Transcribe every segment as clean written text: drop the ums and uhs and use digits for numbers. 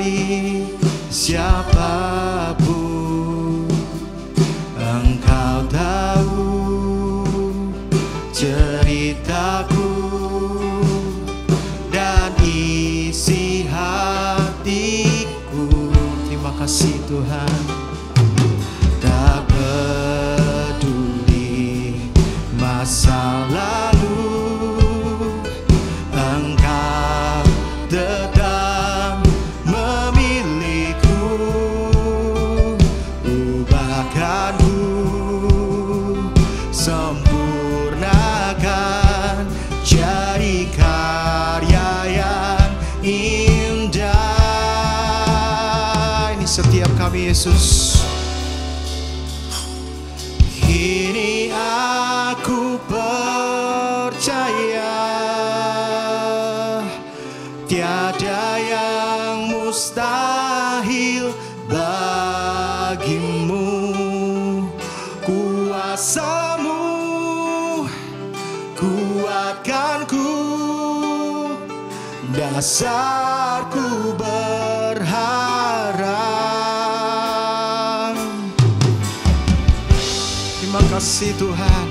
dari siapapun. Engkau tahu ceritaku dan isi hatiku. Terima kasih Tuhan. Tak peduli masa lalu, Engkau tetap memilihku. Ubahkanku, sempurnakan, jadi karya yang indah. Ini setiap kami Yesus. Kini aku percaya tiada yang mustahil bagimu. Kuasamu kuatkanku, dasarku berharap. Terima kasih Tuhan.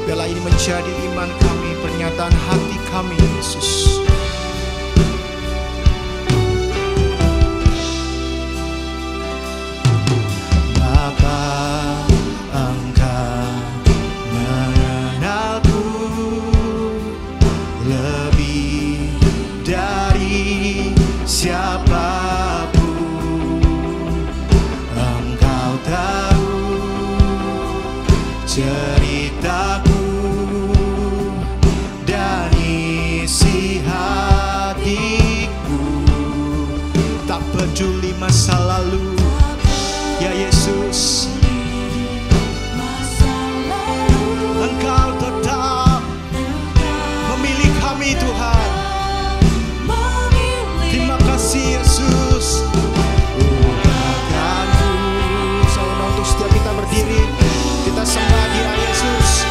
Biarlah ini menjadi iman kami, pernyataan hati kami Yesus. Bapa, Engkau mengenalku lebih dari siapapun. Engkau tahu ceritaku dan isi hatiku. Tak peduli masa lalu, ya Yesus, Engkau tetap memilih kami Tuhan. Terima kasih Yesus. Ubahkanku. Saudara, untuk setiap kita berdiri, kita sembah Dia Yesus.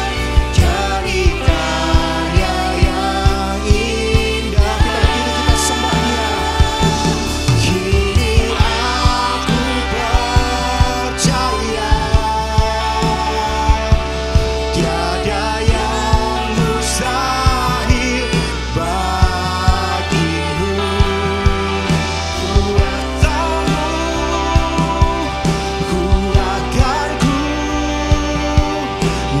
Jadi karya yang indah. Kita berdiri, kita sembah Dia. Kini aku percaya tiada yang mustahil bagimu. Kuatkanku,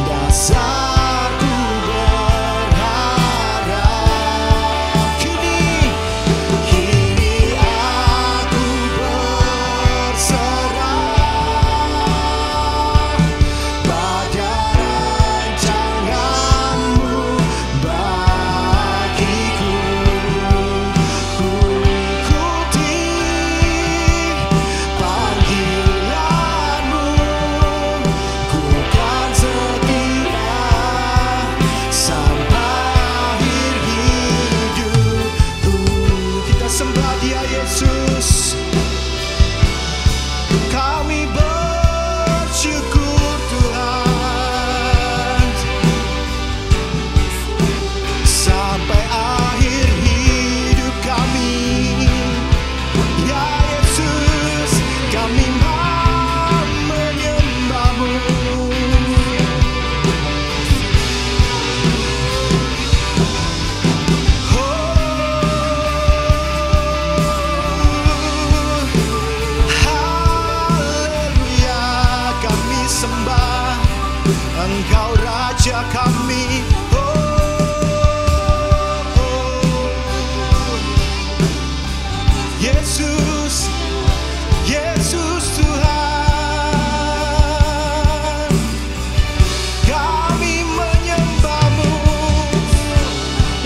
dasarku berharap. Kini aku berserah pada rancanganmu bagiku. Ku ikuti panggilanmu, ku kan setia sampai akhir hidupku. Kita sembah Dia Yesus. Kami bersyukur Tuhan sampai akhir hidup kami. Ya Yesus, kami mau menyembah-Mu. Haleluya, kami sembah Engkau Raja kami. Yesus, Yesus Tuhan, kami menyembah-Mu.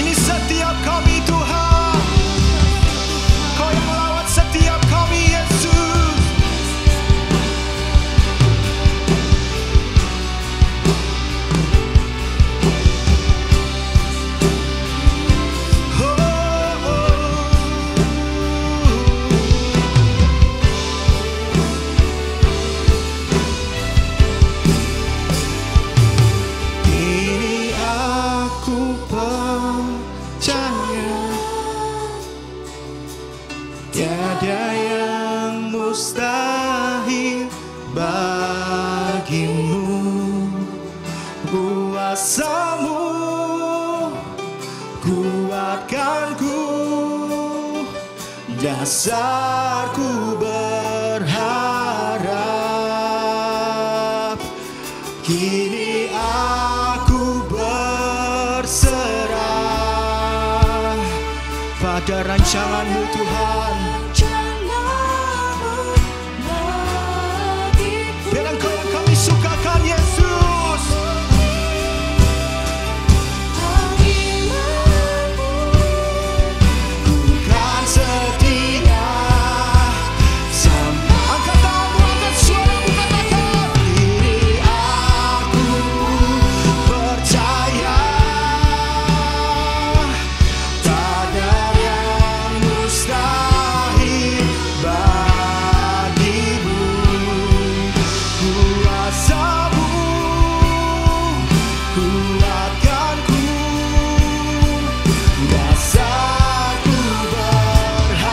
Ini setiap kami Tuhan, Kau yang melawat setiap kami Yesus. Tiada yang mustahil bagimu. Kuasamu kuatkanku, dasarku berharap. Kini aku berserah pada rancangan-Mu Tuhan. Biar Engkau yang kami sukakan, Yesus. Bukan setia. Angkat tanganmu, angkat suaramu, katakan. Kini aku percaya tak ada yang mustahil bagimu. Kuasamu kuatkanku, dasarku berharap.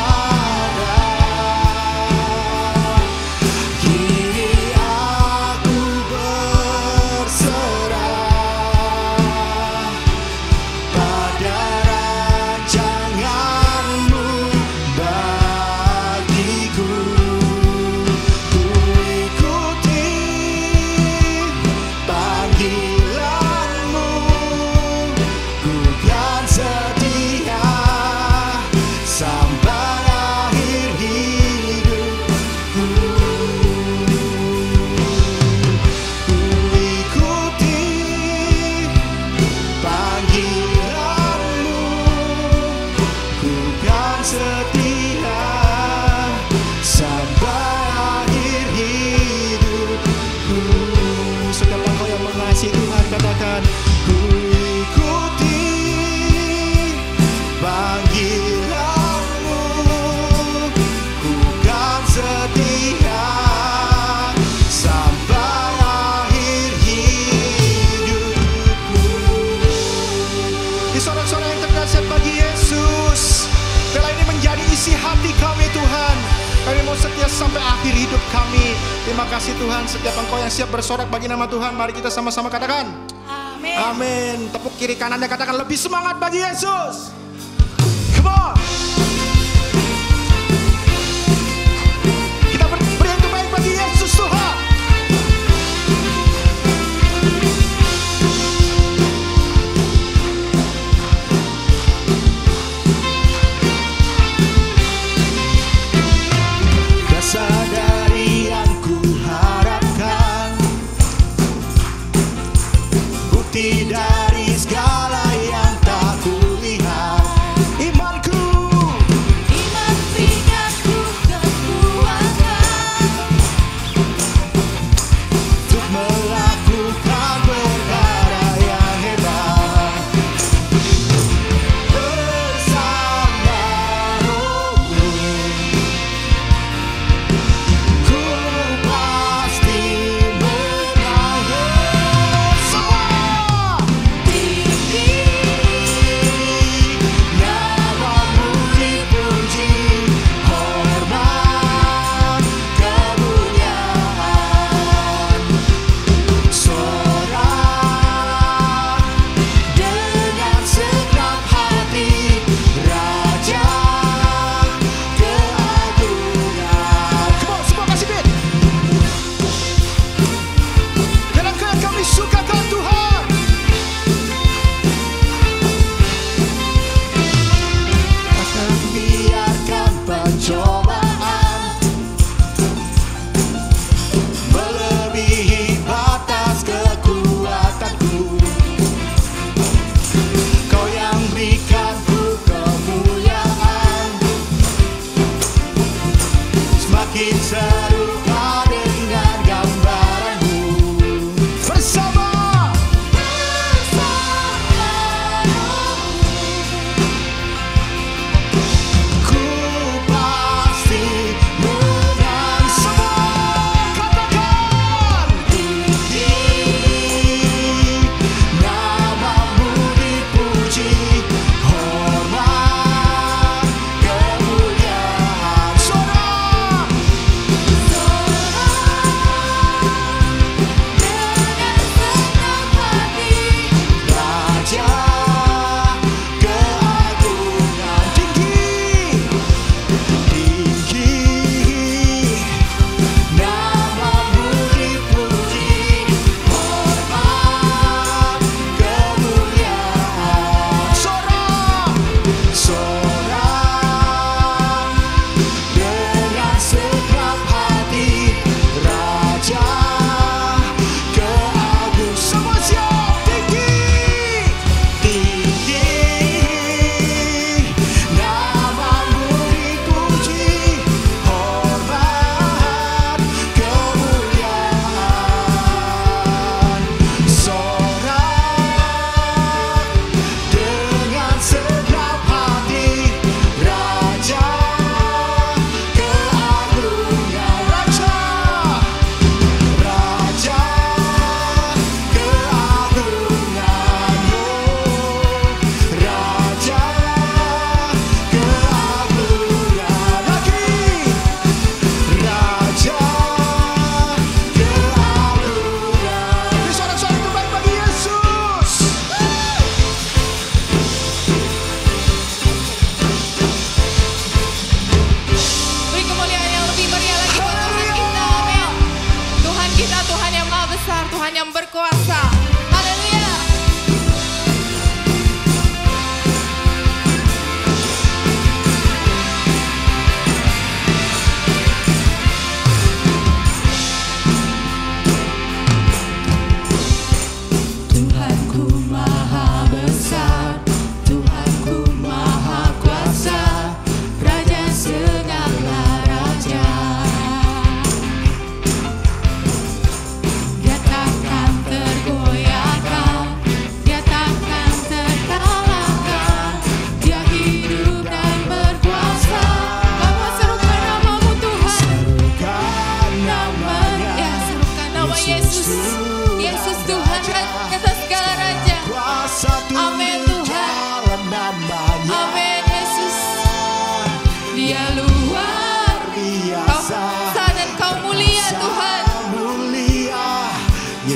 Kini aku berserah pada rancangan-Mu bagiku. Ku ikuti panggilan-Mu, ku kan setia sampai akhir hidupku. Ku ikuti panggilan-Mu, ku kan setia sampai akhir hidupku. Setiap engkau yang mengasihi Tuhan, katakan, ku ikuti panggilan-Mu, ku kan setia sampai akhir hidupku. Di sorak-sorak yang terdahsyat bagi Yesus, biarlah ini menjadi isi hati kami Tuhan. Kami mau setia sampai akhir hidup kami. Terima kasih Tuhan. Setiap engkau yang siap bersorak bagi nama Tuhan, mari kita sama-sama katakan Amin. amin. Tepuk kiri kanannya, katakan lebih semangat bagi Yesus. Come on. Kita beri yang terbaik bagi Yesus Tuhan. Dasar dari yang ku harapkan, bukti dari segala yang tak kulihat. Imanku Iman berikanku kekuatan untuk melakukan perkara yang hebat bersama Rohmu. Ku pasti menang. Semua tinggi, namamu dipuji, hormat kemuliaan, sorak dengan segenap hati, Raja keagungan. Come on, semua kasih beat. Dan Engkau yang kami sukakan Tuhan. Takkan biarkan pencobaan melebihi batas kekuatanku. Kau yang berikanku kemuliaan, semakin serupa dengan gambaran-Mu. Bersama ku pasti menang. Semua katakan, tinggi namamu dipuji, hormat kemuliaan,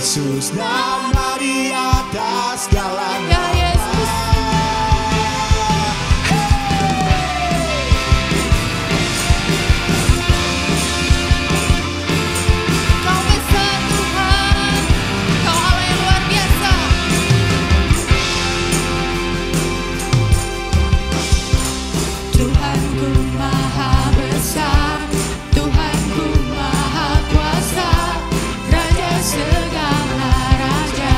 Yesus nama di atas segala Ya nama. Yesus. Kau besar Tuhan, Kau Allah yang luar biasa. Tuhanku maha besar, Tuhanku maha kuasa, Raja segala raja.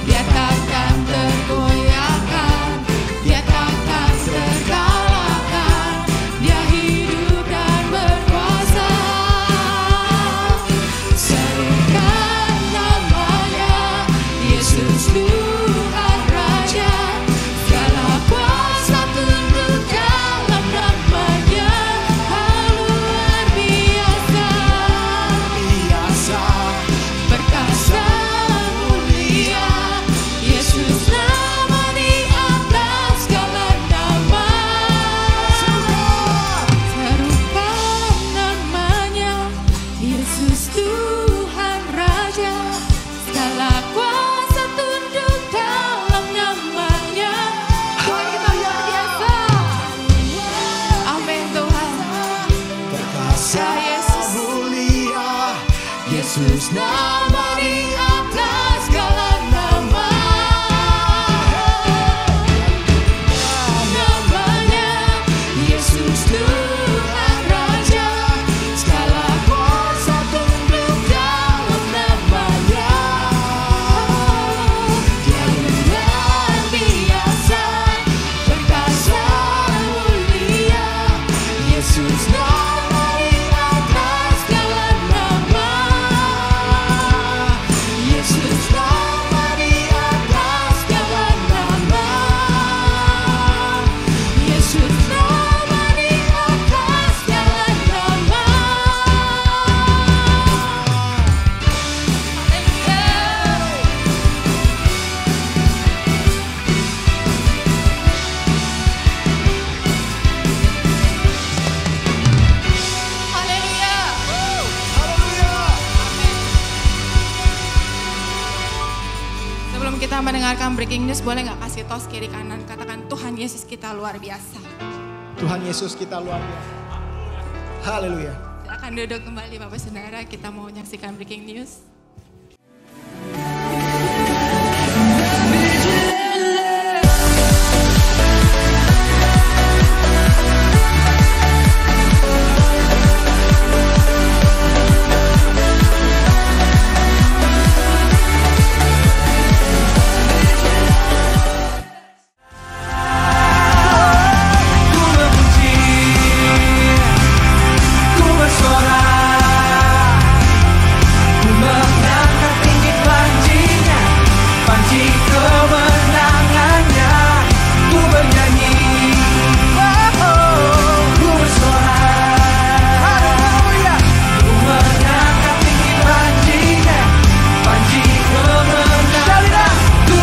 Dia takkan tergoyahkan, Dia takkan terkalahkan, Dia hidup dan berkuasa. Serukan namanya, Yesus Tuhan Raja. Segala kuasa tunduk dalam namanya. Luar biasa, Biasa perkasa mulia, Yesus nama di atas segala nama. Serukan namanya, Yesus Tuhan Raja. Segala kuasa tunduk dalam namanya. Tuhan kita luar biasa. Amin Tuhan. perkasa Ya Yesus. mulia, Yesus nama di Atas segala nama. Namanya Yesus Tuhan Raja. Segala kuasa tunduk dalam namanya. Dia luar biasa, perkasa mulia, Yesus nama di atas segala nama. Yesus nama di atas segala nama. Yesus nama di atas segala nama. Haleluya. Haleluya. Sebelum kita mendengarkan breaking news, boleh nggak kasih tos kiri kanan, katakan Tuhan Yesus kita luar biasa. Tuhan Yesus kita luar biasa. Haleluya. Silakan duduk kembali Bapak Saudara, kita mau menyaksikan breaking news. Ku memuji, ku bersorak, ku mengangkat tinggi panjinya, panji kemenangannya. Ku bernyanyi, ku bersorak, haleluya. Ku mengangkat tinggi panjinya, panji kemenangan. Ku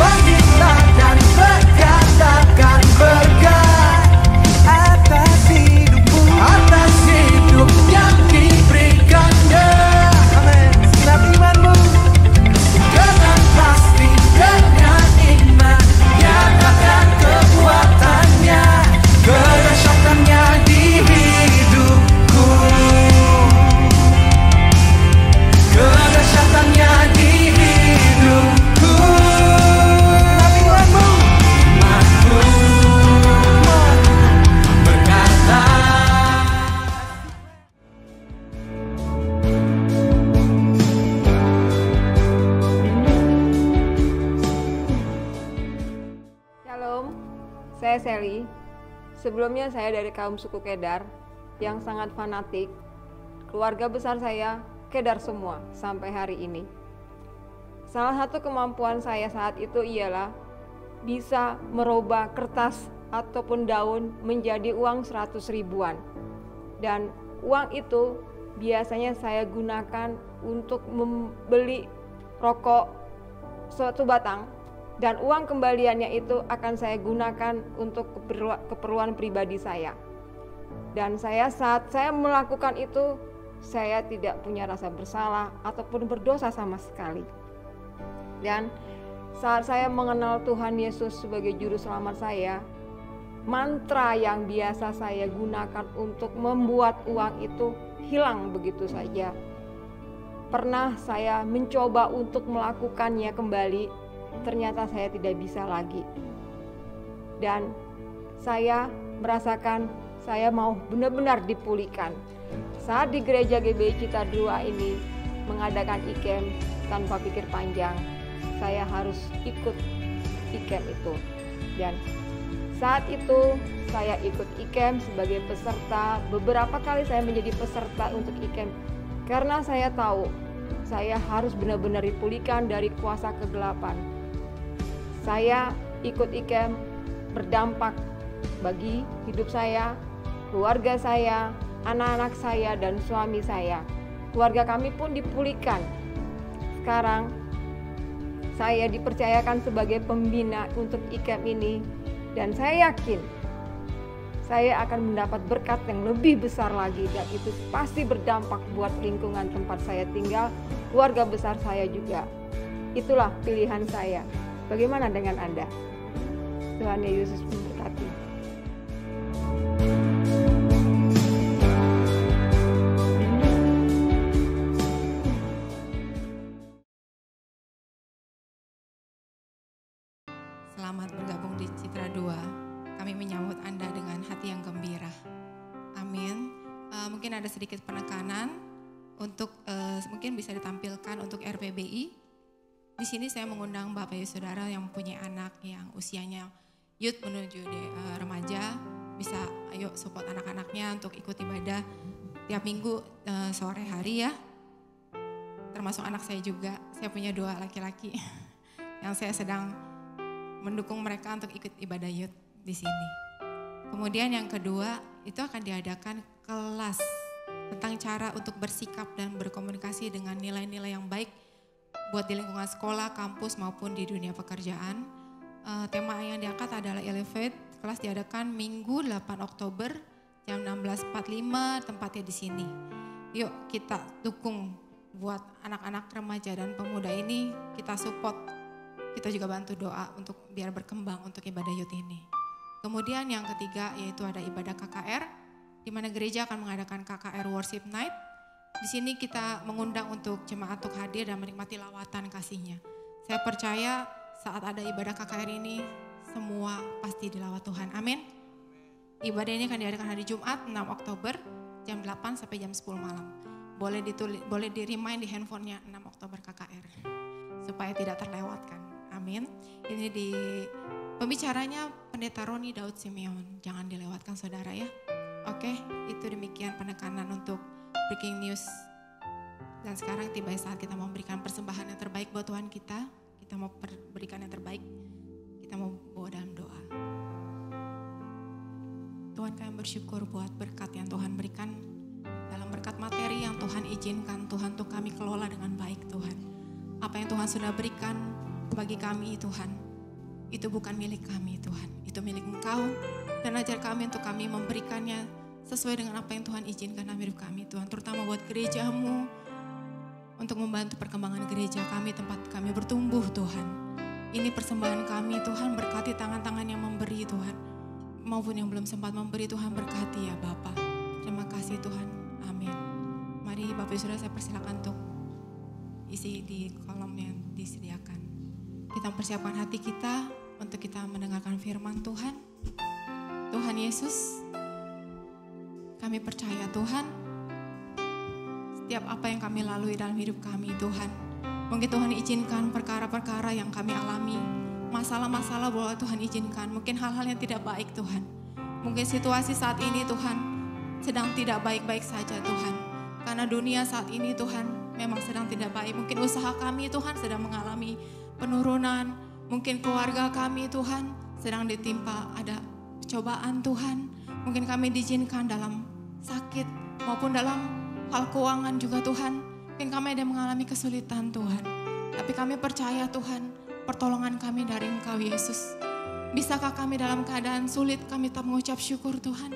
bangkitlah dan berkatakan berkat atas hidupmu, atas hidup yang diberikannya. Amin. Siap imanmu dengan pasti, dengan iman, nyatakan kekuatannya, kedahsyatannya di hidupku, kedahsyatannya di hidupku. Imanmu, imanmu berkata. Shalom, saya Sally. Sebelumnya saya dari kaum suku Kedar yang sangat fanatik. Keluarga besar saya Kedar semua sampai hari ini. Salah satu kemampuan saya saat itu ialah bisa merubah kertas ataupun daun menjadi uang 100 ribuan. Dan uang itu biasanya saya gunakan untuk membeli rokok suatu batang, dan uang kembaliannya itu akan saya gunakan untuk keperluan pribadi saya. Dan saat saya melakukan itu, saya tidak punya rasa bersalah ataupun berdosa sama sekali. Dan saat saya mengenal Tuhan Yesus sebagai juru selamat saya, mantra yang biasa saya gunakan untuk membuat uang itu hilang begitu saja. Pernah saya mencoba untuk melakukannya kembali, ternyata saya tidak bisa lagi. Dan saya merasakan saya mau benar-benar dipulihkan. Saat di gereja GBI Citra 2 ini mengadakan IKEM tanpa pikir panjang, saya harus ikut IKEM itu. Dan saat itu saya ikut IKEM sebagai peserta. Beberapa kali saya menjadi peserta untuk IKEM karena saya tahu saya harus benar-benar dipulihkan dari kuasa kegelapan. Saya ikut IKEM berdampak bagi hidup saya, keluarga saya, anak-anak saya, dan suami saya. Keluarga kami pun dipulihkan. Sekarang saya dipercayakan sebagai pembina untuk IKEM ini, dan saya yakin saya akan mendapat berkat yang lebih besar lagi, dan itu pasti berdampak buat lingkungan tempat saya tinggal, keluarga besar saya juga. Itulah pilihan saya. Bagaimana dengan Anda? Tuhan Yesus memberkati. Selamat bergabung di Citra 2. Kami menyambut Anda dengan hati yang gembira. Amin. Mungkin ada sedikit penekanan untuk mungkin bisa ditampilkan untuk RPBI. Di sini saya mengundang Bapak Ibu Saudara yang mempunyai anak yang usianya youth menuju remaja, bisa ayo support anak-anaknya untuk ikut ibadah tiap minggu sore hari ya. Termasuk anak saya juga, saya punya 2 laki-laki yang saya sedang mendukung mereka untuk ikut ibadah youth di sini. Kemudian yang kedua, itu akan diadakan kelas tentang cara untuk bersikap dan berkomunikasi dengan nilai-nilai yang baik buat di lingkungan sekolah, kampus maupun di dunia pekerjaan. Tema yang diangkat adalah Elevate. Kelas diadakan Minggu 8 Oktober jam 16.45, tempatnya di sini. Yuk kita dukung buat anak-anak remaja dan pemuda ini, kita support. Kita juga bantu doa untuk biar berkembang untuk ibadah youth ini. Kemudian yang ketiga yaitu ada ibadah KKR, di mana gereja akan mengadakan KKR Worship Night. Di sini kita mengundang untuk jemaat untuk hadir dan menikmati lawatan kasihnya. Saya percaya saat ada ibadah KKR ini, semua pasti dilawat Tuhan. Amin. Ibadah ini akan diadakan hari Jumat 6 Oktober jam 8 sampai jam 10 malam. Boleh di-remind di handphonenya 6 Oktober KKR supaya tidak terlewatkan. Amin. Ini di pembicaranya Pendeta Roni Daud Simeon. Jangan dilewatkan saudara ya. Oke, itu demikian penekanan untuk breaking news. Dan sekarang tiba saat kita mau memberikan persembahan yang terbaik buat Tuhan kita. Kita mau berikan yang terbaik. Kita mau bawa dalam doa. Tuhan, kami bersyukur buat berkat yang Tuhan berikan. Dalam berkat materi yang Tuhan izinkan Tuhan untuk kami kelola dengan baik Tuhan. Apa yang Tuhan sudah berikan bagi kami Tuhan, itu bukan milik kami Tuhan, itu milik Engkau, dan ajar kami untuk kami memberikannya sesuai dengan apa yang Tuhan izinkan dalam hidup kami Tuhan, terutama buat gereja-Mu, untuk membantu perkembangan gereja kami, tempat kami bertumbuh Tuhan. Ini persembahan kami Tuhan, berkati tangan-tangan yang memberi Tuhan, maupun yang belum sempat memberi Tuhan, berkati ya Bapa. Terima kasih Tuhan, amin. Mari Bapak Ibu Saudara, saya persilakan untuk isi di kolom yang disediakan. Kita mempersiapkan hati kita untuk kita mendengarkan firman Tuhan. Tuhan Yesus, kami percaya Tuhan, setiap apa yang kami lalui dalam hidup kami Tuhan, mungkin Tuhan izinkan perkara-perkara yang kami alami, masalah-masalah bahwa Tuhan izinkan, mungkin hal-hal yang tidak baik Tuhan. Mungkin situasi saat ini Tuhan sedang tidak baik-baik saja Tuhan. Karena dunia saat ini Tuhan memang sedang tidak baik. Mungkin usaha kami Tuhan sedang mengalami penurunan, mungkin keluarga kami Tuhan sedang ditimpa ada cobaan Tuhan. Mungkin kami diizinkan dalam sakit maupun dalam hal keuangan juga Tuhan. Mungkin kami ada mengalami kesulitan Tuhan. Tapi kami percaya Tuhan, pertolongan kami dari Engkau Yesus. Bisakah kami dalam keadaan sulit kami tetap mengucap syukur Tuhan?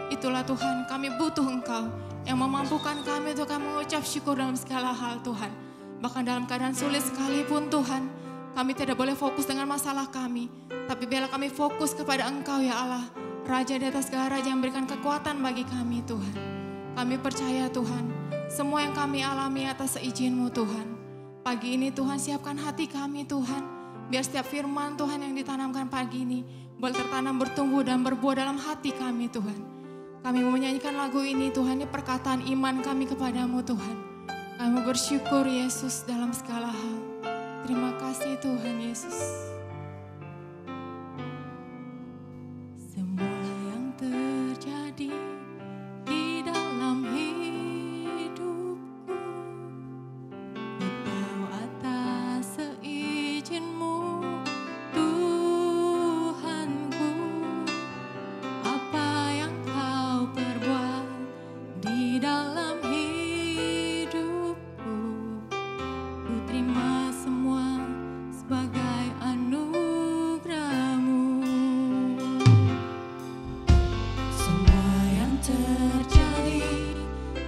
Itulah Tuhan, kami butuh Engkau yang memampukan kami untuk mengucap syukur dalam segala hal Tuhan. Bahkan dalam keadaan sulit sekalipun Tuhan, kami tidak boleh fokus dengan masalah kami. Tapi biarlah kami fokus kepada Engkau ya Allah, Raja di atas segala raja yang memberikan kekuatan bagi kami Tuhan. Kami percaya Tuhan, semua yang kami alami atas seizin-Mu Tuhan. Pagi ini Tuhan siapkan hati kami Tuhan. Biar setiap firman Tuhan yang ditanamkan pagi ini boleh tertanam, bertumbuh dan berbuah dalam hati kami Tuhan. Kami mau menyanyikan lagu ini Tuhan, ini perkataan iman kami kepadamu Tuhan. Kami mau bersyukur Yesus dalam segala hal. Terima kasih Tuhan Yesus. Semua yang terjadi di dalam hidupku, ku tahu atas seizin-Mu Tuhanku. Apa yang Kau perbuat di dalam hidupku, ku terima semua sebagai anugerah-Mu. Semua yang terjadi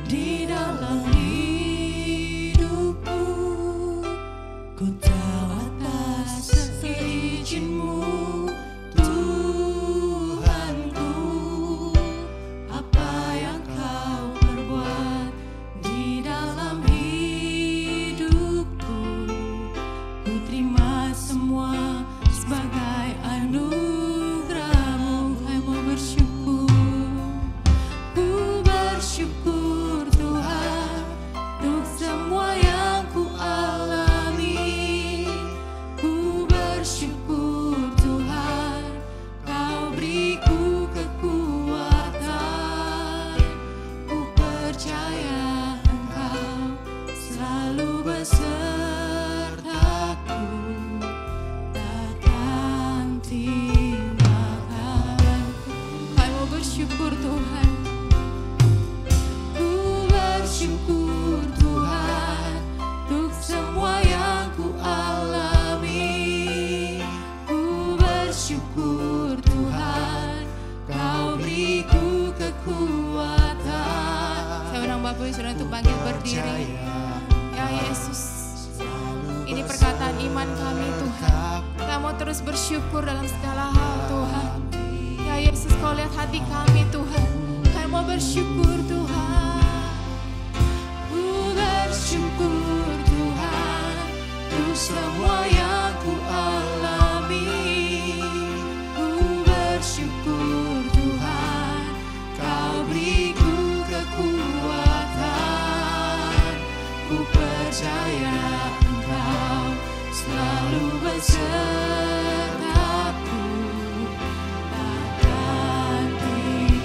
di dalam hidupku, ku tahu atas seizin-Mu Tuhanku. Apa yang Kau perbuat di dalam hidupku, ku terima semua sebagai anugerah-Mu. Kami mau bersyukur, ku bersyukur Tuhan untuk semua yang ku alami. Ku bersyukur Tuhan, Kau beriku kekuatan. Ku percaya Engkau selalu besertaku, takkan tinggalkanku. Kami mau bersyukur Tuhan. Ku bersyukur Tuhan untuk semua yang ku alami. Ku bersyukur Tuhan, Kau beriku kekuatan. Saya undang Bapak Ibu Saudara untuk bangkit berdiri. Ya Yesus, ini perkataan iman kami Tuhan. Kami mau terus bersyukur dalam segala hal Tuhan. Ya Yesus, Kau lihat hati kami Tuhan. Kami mau bersyukur Tuhan. Ku bersyukur Tuhan untuk semua yang ku alami. Ku bersyukur Tuhan, Kau beriku kekuatan. Ku percaya Engkau selalu besertaku, takkan tinggalkanku.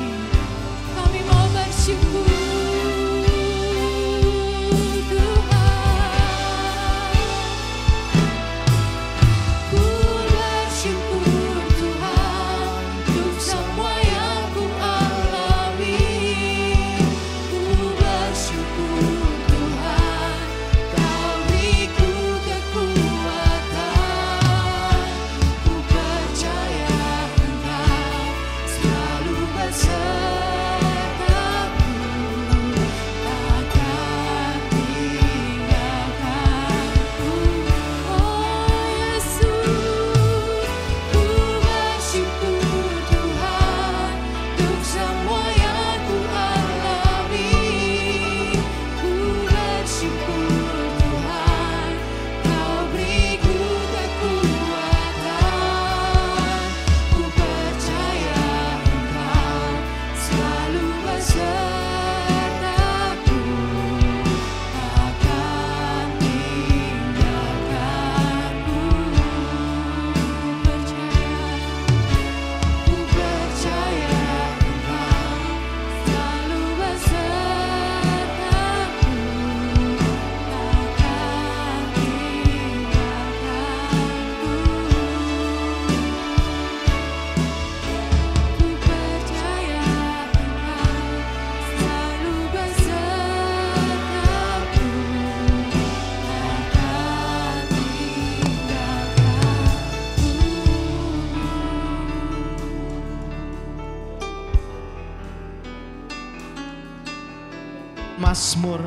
Mazmur,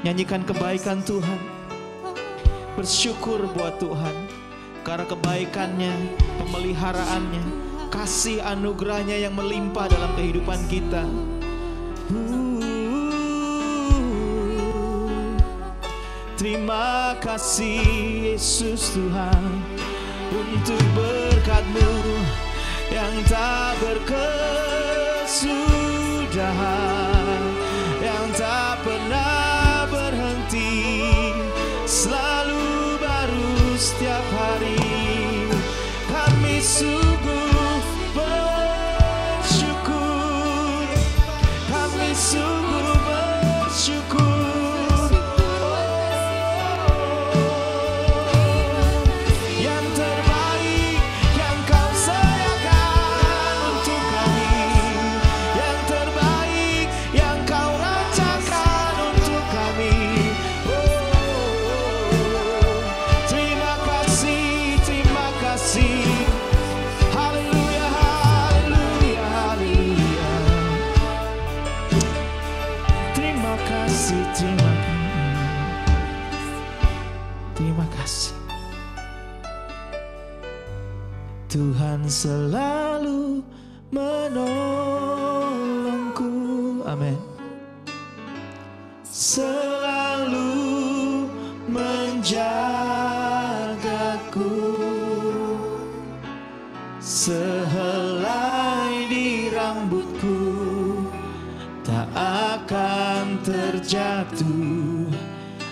nyanyikan kebaikan Tuhan. Bersyukur buat Tuhan karena kebaikannya, pemeliharaannya, kasih anugerahnya yang melimpah dalam kehidupan kita. Terima kasih Yesus Tuhan untuk berkat-Mu yang tak berkesudahan, yang tak pernah berhenti, selalu baru setiap hari. Kami sungguh bersyukur, kami sungguh bersyukur. Tuhan selalu menolongku, amin. Selalu menjagaku, sehelai di rambutku tak akan terjatuh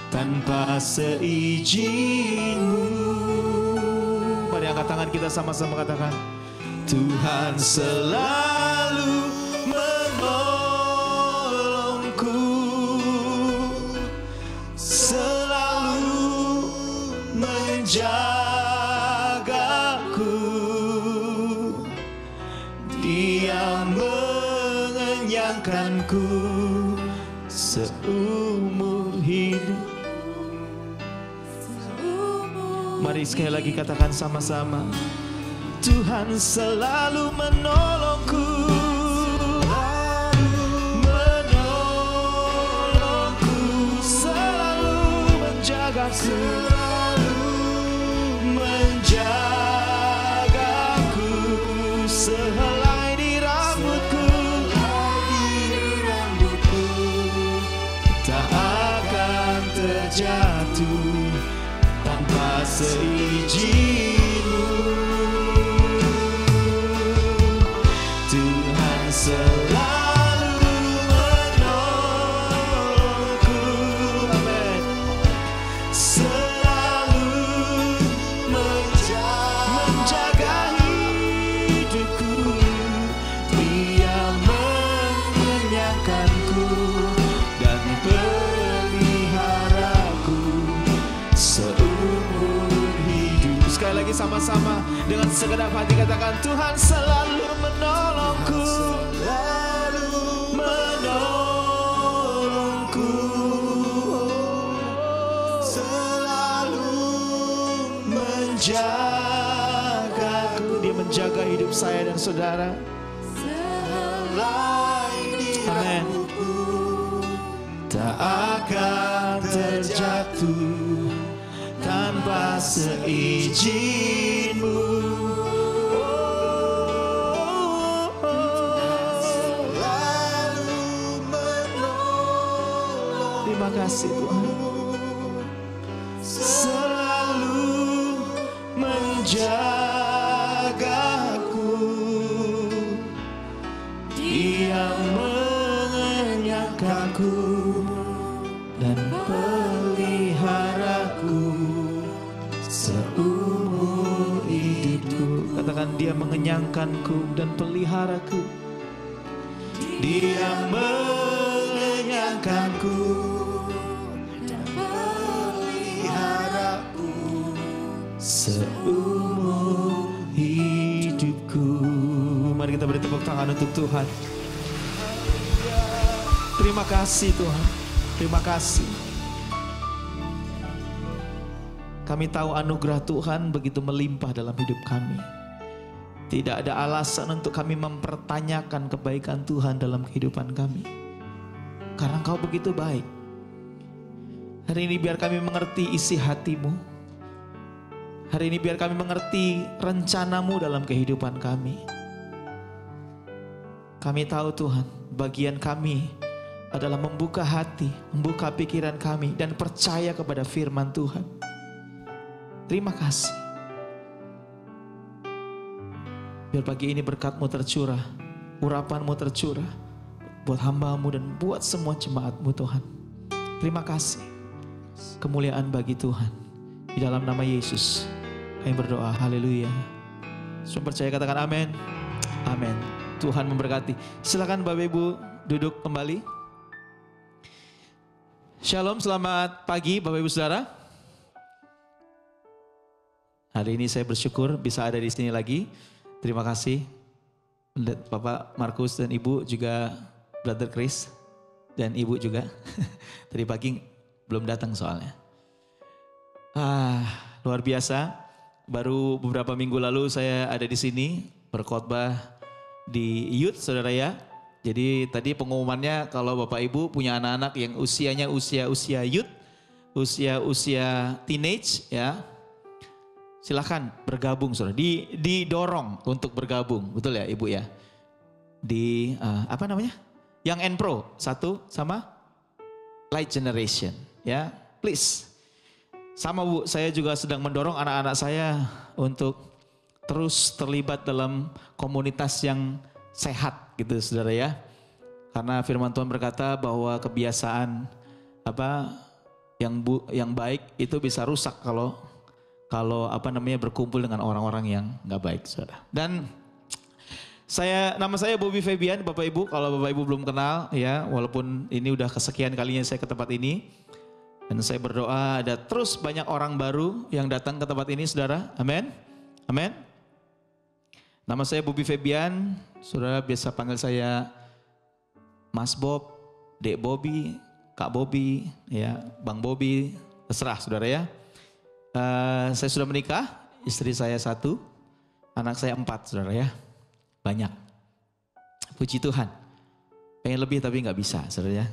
tanpa seizin-Mu. Mari angkat tangan kita sama-sama katakan, Tuhan selalu menolongku, selalu menjagaku, Dia mengenyangkanku seumur hidup. Mari sekali lagi katakan sama-sama, Tuhan selalu menolongku, menolongku, selalu menjagaku, menjagaku, sehelai di rambutku, tak akan terjatuh tanpa seizin-Mu. Tuhan selalu menolongku, amin. Selalu menjaga hidupku, Dia mengenyangkanku dan peliharaku seumur hidup. Sekali lagi sama-sama dengan segenap hati katakan, Tuhan selalu menolongku, menolongku, selalu menjagaku. Dia menjaga hidup saya dan saudara. Amin. Tak akan terjatuh tanpa seizin-Mu. Terima kasih Tuhan. Selalu menjagaku, Dia mengenyangkanku dan peliharaku seumur hidupku. Katakan, Dia mengenyangkanku dan peliharaku. Dia mengenyangkanku dan peliharaku seumur hidupku. Mari kita beri tepuk tangan untuk Tuhan. Terima kasih Tuhan. Terima kasih. Kami tahu anugerah Tuhan begitu melimpah dalam hidup kami. Tidak ada alasan untuk kami mempertanyakan kebaikan Tuhan dalam kehidupan kami. karena Engkau begitu baik. Hari ini biar kami mengerti isi hati-Mu. Hari ini biar kami mengerti rencana-Mu dalam kehidupan kami. Kami tahu Tuhan, bagian kami adalah membuka hati, membuka pikiran kami, dan percaya kepada firman Tuhan. Terima kasih. Biar pagi ini berkat-Mu tercurah, urapan-Mu tercurah, buat hamba-Mu dan buat semua jemaat-Mu Tuhan. Terima kasih. Kemuliaan bagi Tuhan. Di dalam nama Yesus kami berdoa, haleluya. Semua percaya katakan amin. Amin. Tuhan memberkati. Silakan Bapak Ibu duduk kembali. Shalom, selamat pagi Bapak Ibu Saudara. Hari ini saya bersyukur bisa ada di sini lagi. Terima kasih Bapak Markus dan Ibu, juga Brother Chris dan Ibu juga. Tadi pagi belum datang soalnya. Luar biasa. Baru beberapa minggu lalu saya ada di sini berkhotbah di youth, saudara ya. Jadi tadi pengumumannya kalau Bapak Ibu punya anak-anak yang usianya usia youth, usia teenage ya, silahkan bergabung saudara. Didorong untuk bergabung, betul ya Ibu ya. Di apa namanya? Young and Pro satu sama Light Generation ya, please. Sama Bu, saya juga sedang mendorong anak-anak saya untuk terus terlibat dalam komunitas yang sehat gitu saudara ya. Karena firman Tuhan berkata bahwa kebiasaan yang baik itu bisa rusak kalau berkumpul dengan orang-orang yang nggak baik saudara. Dan nama saya Bobby Febian, Bapak Ibu, kalau Bapak Ibu belum kenal ya, walaupun ini udah kesekian kalinya saya ke tempat ini. Dan saya berdoa ada terus banyak orang baru yang datang ke tempat ini saudara. Amin. Amin. Nama saya Bobby Febian, saudara biasa panggil saya Mas Bob, Dek Bobby, Kak Bobby, ya, Bang Bobby, terserah saudara ya. Saya sudah menikah, istri saya 1, anak saya 4 saudara ya. Banyak. Puji Tuhan. Pengen lebih tapi nggak bisa saudara ya.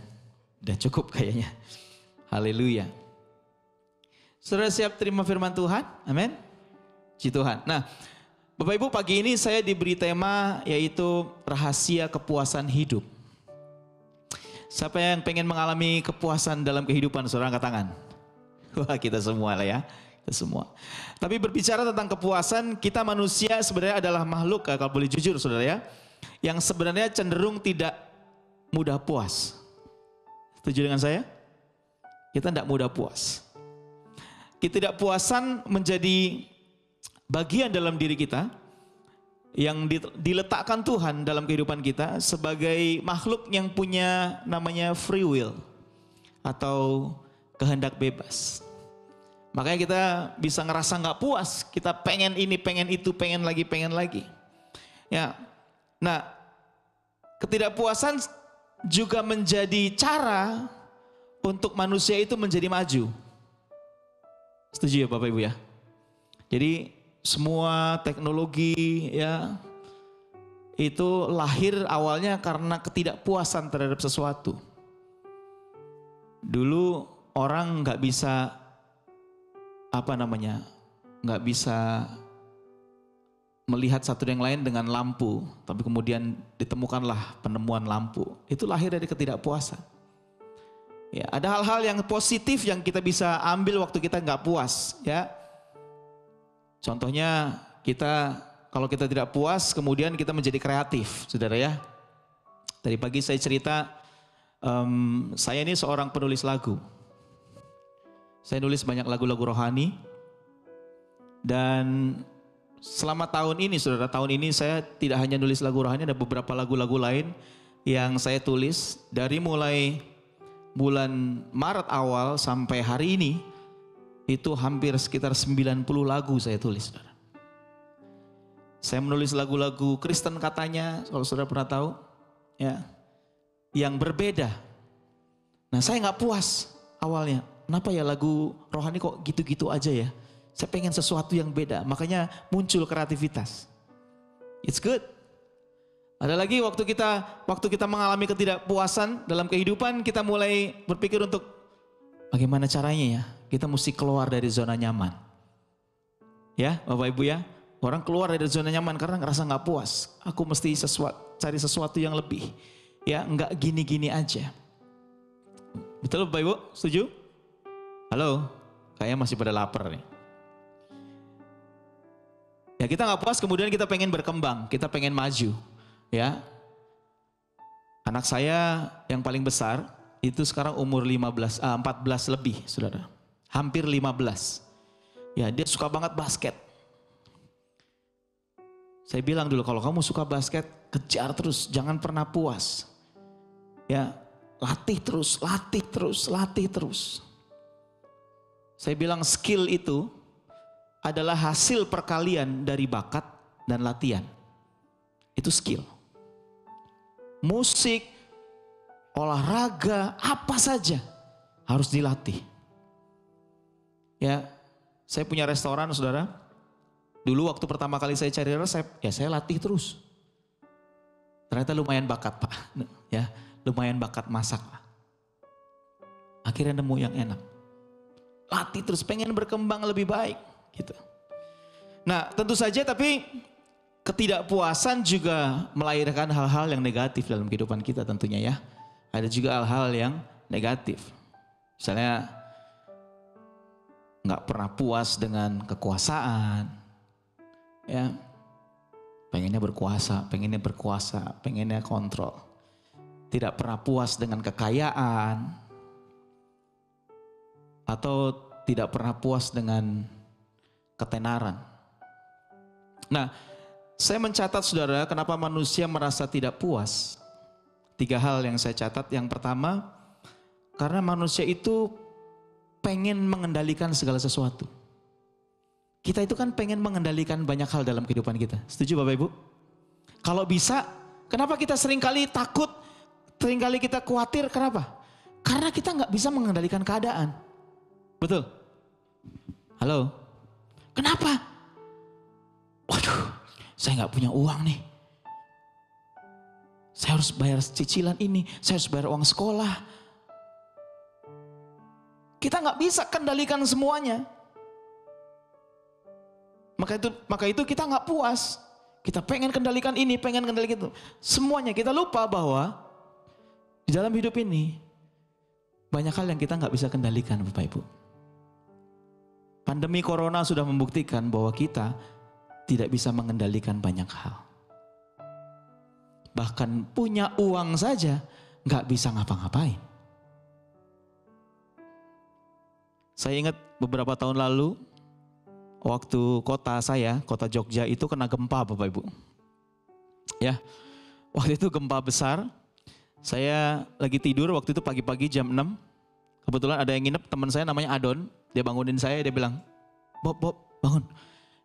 Udah cukup kayaknya. Haleluya. Saudara siap terima firman Tuhan? Amin. Puji Tuhan. Nah, Bapak Ibu, pagi ini saya diberi tema yaitu rahasia kepuasan hidup. Siapa yang pengen mengalami kepuasan dalam kehidupan? Saudara angkat tangan. Wah, kita semua lah ya. Kita semua. Tapi berbicara tentang kepuasan, kita manusia sebenarnya adalah makhluk, kalau boleh jujur saudara ya, yang sebenarnya cenderung tidak mudah puas. Setuju dengan saya? Kita tidak mudah puas. Ketidakpuasan menjadi bagian dalam diri kita yang diletakkan Tuhan dalam kehidupan kita sebagai makhluk yang punya namanya free will atau kehendak bebas. Makanya kita bisa ngerasa nggak puas, kita pengen ini, pengen itu, pengen lagi. Ya, nah ketidakpuasan juga menjadi cara untuk manusia itu menjadi maju. Setuju ya Bapak Ibu ya? Jadi semua teknologi ya itu lahir awalnya karena ketidakpuasan terhadap sesuatu. Dulu orang nggak bisa nggak bisa melihat satu yang lain dengan lampu, tapi kemudian ditemukanlah penemuan lampu. Itu lahir dari ketidakpuasan. Ya, ada hal-hal yang positif yang kita bisa ambil waktu kita nggak puas, ya. Contohnya kalau kita tidak puas, kemudian kita menjadi kreatif, saudara ya. Tadi pagi saya cerita, saya ini seorang penulis lagu. Saya nulis banyak lagu-lagu rohani. Dan selama tahun ini, saudara, saya tidak hanya nulis lagu rohani, ada beberapa lagu-lagu lain yang saya tulis dari mulai bulan Maret awal sampai hari ini, itu hampir sekitar 90 lagu saya tulis, saudara. Saya menulis lagu-lagu Kristen katanya, kalau saudara pernah tahu, ya, yang berbeda. Nah, saya nggak puas awalnya. Kenapa ya lagu rohani kok gitu-gitu aja ya? Saya pengen sesuatu yang beda, makanya muncul kreativitas. It's good. Ada lagi waktu kita mengalami ketidakpuasan dalam kehidupan, kita mulai berpikir untuk bagaimana caranya ya, kita mesti keluar dari zona nyaman. Ya Bapak Ibu ya, orang keluar dari zona nyaman karena ngerasa nggak puas. Aku mesti cari sesuatu yang lebih. Ya nggak gini-gini aja. Betul Bapak Ibu, setuju? Halo, kayaknya masih pada lapar nih. Ya kita nggak puas, kemudian kita pengen berkembang, kita pengen maju. Ya, anak saya yang paling besar itu sekarang umur 14 lebih, saudara. Hampir 15. Ya, dia suka banget basket. Saya bilang dulu, kalau kamu suka basket, kejar terus, jangan pernah puas. Ya, latih terus, latih terus, latih terus. Saya bilang skill itu adalah hasil perkalian dari bakat dan latihan. Itu skill. Musik, olahraga, apa saja harus dilatih. Ya, saya punya restoran, saudara. Dulu waktu pertama kali saya cari resep, ya saya latih terus. Ternyata lumayan bakat Pak, ya lumayan bakat masak Pak. Akhirnya nemu yang enak. Latih terus, pengen berkembang lebih baik, gitu. Nah, tentu saja tapi ketidakpuasan juga melahirkan hal-hal yang negatif dalam kehidupan kita tentunya ya. Ada juga hal-hal yang negatif. Misalnya nggak pernah puas dengan kekuasaan. Ya. Pengennya berkuasa, pengennya kontrol. Tidak pernah puas dengan kekayaan. Atau tidak pernah puas dengan ketenaran. Nah, saya mencatat saudara, kenapa manusia merasa tidak puas. 3 hal yang saya catat. Yang pertama, karena manusia itu pengen mengendalikan segala sesuatu. Kita itu kan pengen mengendalikan banyak hal dalam kehidupan kita. Setuju Bapak Ibu? Kalau bisa, kenapa kita seringkali takut, seringkali kita khawatir, kenapa? Karena kita nggak bisa mengendalikan keadaan. Betul? Halo? Kenapa? Waduh, saya nggak punya uang nih. Saya harus bayar cicilan ini, saya harus bayar uang sekolah. Kita nggak bisa kendalikan semuanya. Maka itu kita nggak puas. Kita pengen kendalikan ini, pengen kendalikan itu. Semuanya kita lupa bahwa di dalam hidup ini banyak hal yang kita nggak bisa kendalikan, Bapak Ibu. Pandemi Corona sudah membuktikan bahwa kita tidak bisa mengendalikan banyak hal. Bahkan punya uang saja nggak bisa ngapa-ngapain. Saya ingat beberapa tahun lalu, waktu kota Jogja itu kena gempa Bapak Ibu. Ya, waktu itu gempa besar. Saya lagi tidur waktu itu pagi-pagi jam 6. Kebetulan ada yang nginep, teman saya namanya Adon. Dia bangunin saya, dia bilang, Bob bangun.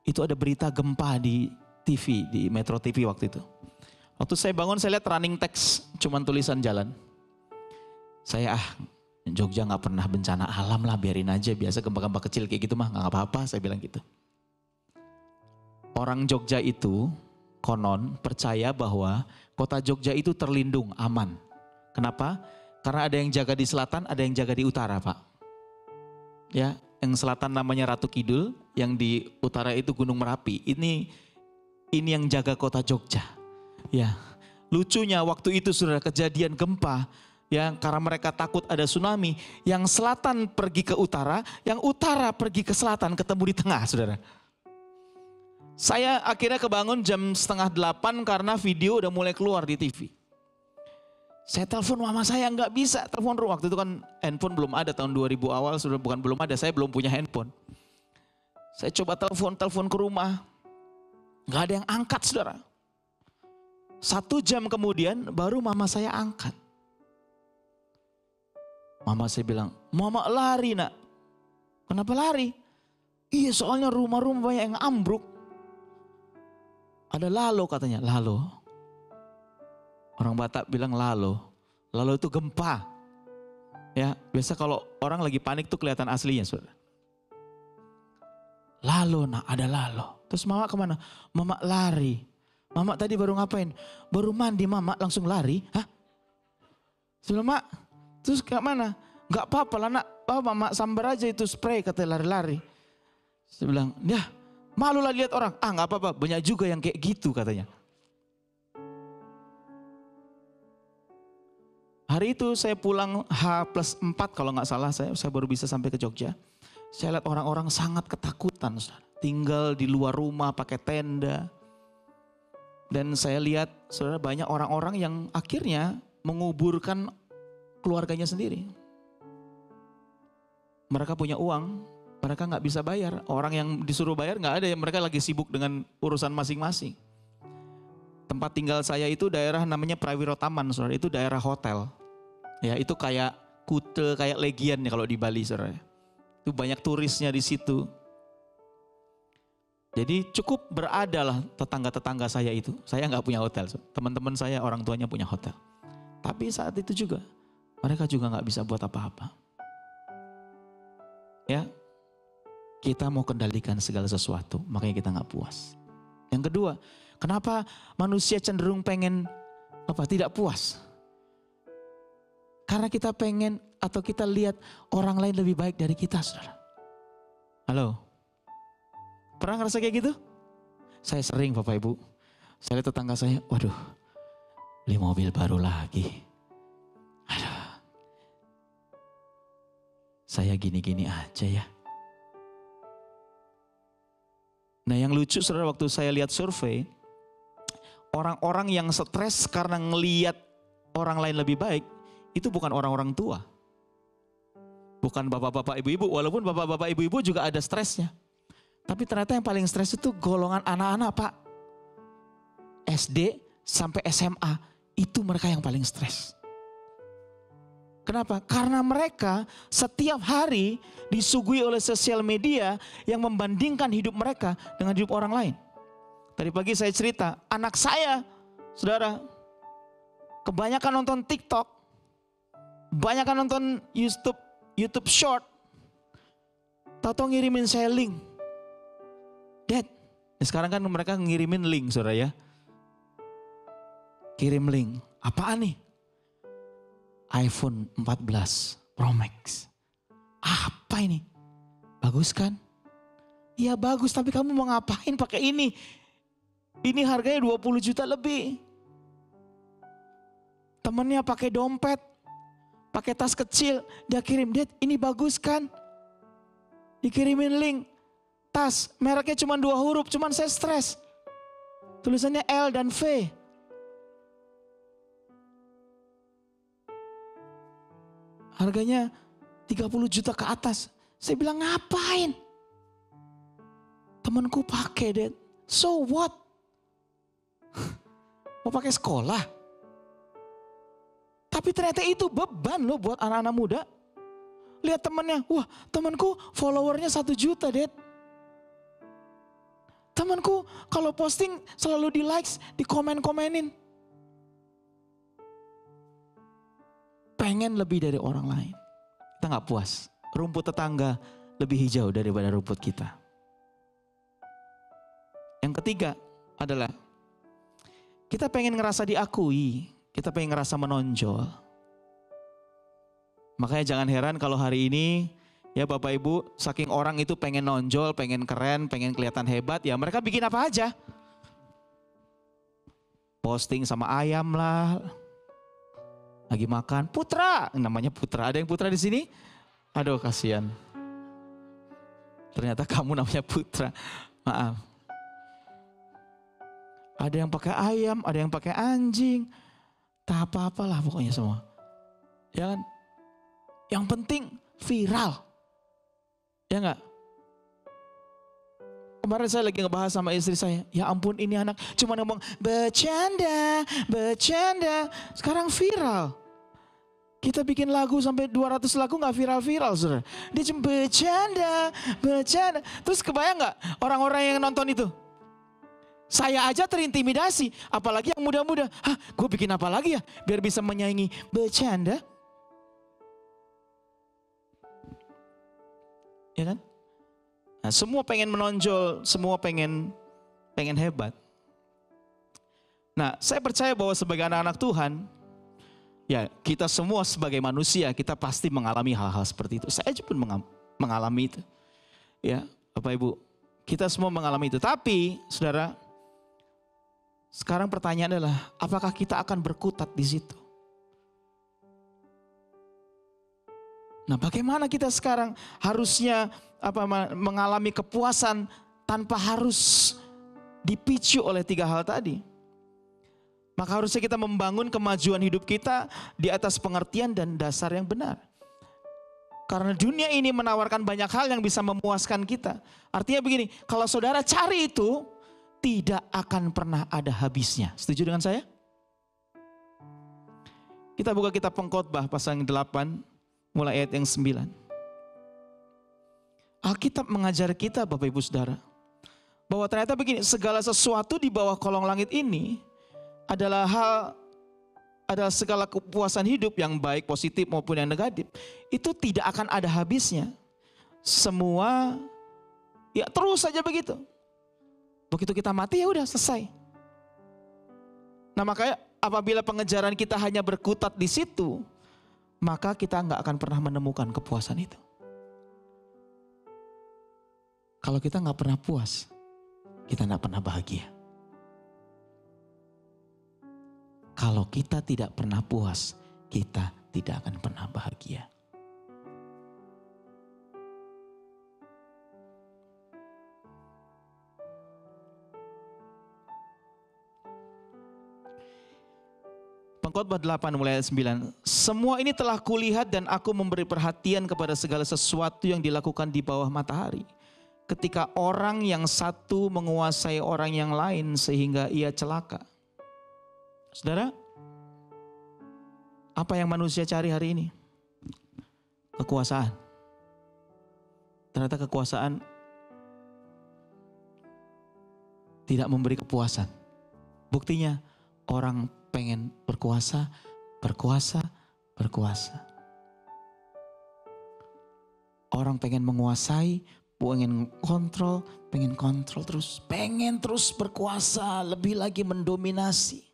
Itu ada berita gempa di TV, di Metro TV waktu itu. Waktu saya bangun saya lihat running text, cuman tulisan jalan. Saya Jogja nggak pernah bencana alam lah, biarin aja, biasa gempa-gempa kecil kayak gitu mah nggak apa-apa, saya bilang gitu. Orang Jogja itu konon percaya bahwa kota Jogja itu terlindung, aman. Kenapa? Karena ada yang jaga di selatan, ada yang jaga di utara, Pak. Ya, yang selatan namanya Ratu Kidul, yang di utara itu Gunung Merapi. Ini yang jaga kota Jogja. Ya, lucunya waktu itu sudah kejadian gempa. Ya, karena mereka takut ada tsunami, yang selatan pergi ke utara, yang utara pergi ke selatan, ketemu di tengah, saudara. Saya akhirnya kebangun jam 7:30 karena video udah mulai keluar di TV. Saya telepon mama saya, nggak bisa telepon rumah. Waktu itu kan handphone belum ada, tahun 2000 awal, sudah bukan belum ada, saya belum punya handphone. Saya coba telepon ke rumah, nggak ada yang angkat, saudara. 1 jam kemudian baru mama saya angkat. Mama saya bilang, mama lari nak. Kenapa lari? Iya soalnya rumah-rumah banyak yang ambruk. Ada lalo katanya, lalo. Orang Batak bilang lalo. Lalo itu gempa. Ya, biasa kalau orang lagi panik tuh kelihatan aslinya, saudara. Lalo nak, ada lalo. Terus mama kemana? Mama lari. Mama tadi baru ngapain? Baru mandi mama langsung lari. Hah? Sebelum mak, terus ke mana? Gak apa-apa lah nak, mama sambar aja itu spray katanya lari-lari. Saya bilang, ya malu lah lihat orang. Ah gak apa-apa, banyak juga yang kayak gitu katanya. Hari itu saya pulang H+4 kalau nggak salah, saya baru bisa sampai ke Jogja. Saya lihat orang-orang sangat ketakutan, tinggal di luar rumah pakai tenda. Dan saya lihat saudara banyak orang-orang yang akhirnya menguburkan keluarganya sendiri. Mereka punya uang, mereka nggak bisa bayar. Orang yang disuruh bayar nggak ada, mereka lagi sibuk dengan urusan masing-masing. Tempat tinggal saya itu daerah namanya Prawiro Taman, saudara. Itu daerah hotel. Ya itu kayak Kute, kayak Legian ya kalau di Bali, saudara. Itu banyak turisnya di situ. Jadi cukup berada lah tetangga-tetangga saya itu. Saya nggak punya hotel, teman-teman saya orang tuanya punya hotel. Tapi saat itu juga mereka juga nggak bisa buat apa-apa. Ya, kita mau kendalikan segala sesuatu, makanya kita nggak puas. Yang kedua, kenapa manusia cenderung pengen tidak puas? Karena kita pengen atau kita lihat orang lain lebih baik dari kita, saudara. Halo, pernah ngerasa kayak gitu? Saya sering Bapak Ibu. Saya lihat tetangga saya, waduh, beli mobil baru lagi. Aduh, saya gini-gini aja ya. Nah yang lucu saudara, waktu saya lihat survei, orang-orang yang stres karena ngelihat orang lain lebih baik, itu bukan orang-orang tua. Bukan bapak-bapak ibu-ibu, walaupun bapak-bapak ibu-ibu juga ada stresnya. Tapi ternyata yang paling stres itu golongan anak-anak Pak. SD sampai SMA, itu mereka yang paling stres. Kenapa? Karena mereka setiap hari disuguhi oleh sosial media yang membandingkan hidup mereka dengan hidup orang lain. Tadi pagi saya cerita, anak saya, saudara, kebanyakan nonton TikTok, kebanyakan nonton YouTube Short, tahu-tahu ngirimin saya link. Dad, sekarang kan mereka ngirimin link, saudara ya. Kirim link, apaan nih? iPhone 14 Pro Max. Apa ini? Bagus kan? Iya bagus, tapi kamu mau ngapain pakai ini? Ini harganya 20 juta lebih. Temennya pakai dompet, pakai tas kecil, dia kirim, Dad ini bagus kan? Dikirimin link, tas mereknya cuma 2 huruf, cuman saya stres. Tulisannya L dan V. Harganya 30 juta ke atas. Saya bilang ngapain? Temanku pakai, Dad. So what? Mau pakai sekolah? Tapi ternyata itu beban loh buat anak-anak muda. Lihat temannya, wah temanku followernya 1 juta, Dad. Temanku kalau posting selalu di likes, di komen-komenin. Pengen lebih dari orang lain. Kita gak puas. Rumput tetangga lebih hijau daripada rumput kita. Yang ketiga adalah kita pengen ngerasa diakui. Kita pengen ngerasa menonjol. Makanya jangan heran kalau hari ini ya Bapak Ibu, saking orang itu pengen nonjol, pengen keren, pengen kelihatan hebat, ya mereka bikin apa aja. Posting sama ayam lah. Lagi makan, Putra, namanya Putra. Ada yang Putra di sini? Aduh kasihan. Ternyata kamu namanya Putra. Maaf. Ada yang pakai ayam, ada yang pakai anjing. Tak apa-apalah pokoknya semua. Ya kan? Yang penting viral. Ya enggak? Kemarin saya lagi ngebahas sama istri saya. Ya ampun ini anak cuma ngomong bercanda, bercanda. Sekarang viral. Kita bikin lagu sampai 200 lagu gak viral-viral, saudara. Dia cuma bercanda, bercanda. Terus kebayang gak orang-orang yang nonton itu? Saya aja terintimidasi. Apalagi yang muda-muda. Hah, gue bikin apa lagi ya? Biar bisa menyaingi bercanda. Ya kan? Nah, semua pengen menonjol, semua pengen hebat. Nah, saya percaya bahwa sebagai anak-anak Tuhan, ya kita semua sebagai manusia, kita pasti mengalami hal-hal seperti itu. Saya pun mengalami itu. Ya, Bapak Ibu, kita semua mengalami itu. Tapi, saudara, sekarang pertanyaan adalah, apakah kita akan berkutat di situ? Nah, bagaimana kita sekarang harusnya mengalami kepuasan tanpa harus dipicu oleh 3 hal tadi? Maka harusnya kita membangun kemajuan hidup kita di atas pengertian dan dasar yang benar. Karena dunia ini menawarkan banyak hal yang bisa memuaskan kita. Artinya begini, kalau saudara cari itu, tidak akan pernah ada habisnya. Setuju dengan saya? Kita buka kitab Pengkhotbah pasal yang 8, mulai ayat yang 9. Alkitab mengajar kita, Bapak Ibu Saudara, bahwa ternyata begini, segala sesuatu di bawah kolong langit ini adalah segala kepuasan hidup yang baik, positif maupun yang negatif. Itu tidak akan ada habisnya. Semua ya terus saja begitu. Begitu kita mati ya udah selesai. Nah, makanya apabila pengejaran kita hanya berkutat di situ, maka kita nggak akan pernah menemukan kepuasan itu. Kalau kita nggak pernah puas, kita nggak pernah bahagia. Kalau kita tidak pernah puas, kita tidak akan pernah bahagia. Pengkhotbah 8 mulai ayat 9. Semua ini telah kulihat dan aku memberi perhatian kepada segala sesuatu yang dilakukan di bawah matahari. Ketika orang yang satu menguasai orang yang lain sehingga ia celaka. Saudara, apa yang manusia cari hari ini? Kekuasaan. Ternyata kekuasaan tidak memberi kepuasan. Buktinya orang pengen berkuasa. Orang pengen menguasai, pengen kontrol terus. Pengen terus berkuasa, lebih lagi mendominasi.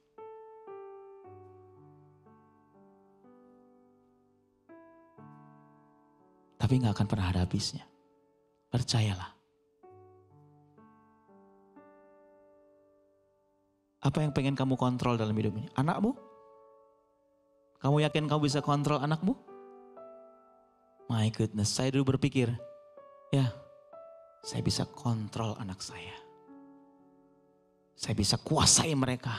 Tapi gak akan pernah ada habisnya. Percayalah. Apa yang pengen kamu kontrol dalam hidup ini? Anakmu? Kamu yakin kamu bisa kontrol anakmu? My goodness, saya dulu berpikir, ya saya bisa kontrol anak saya. Saya bisa kuasai mereka.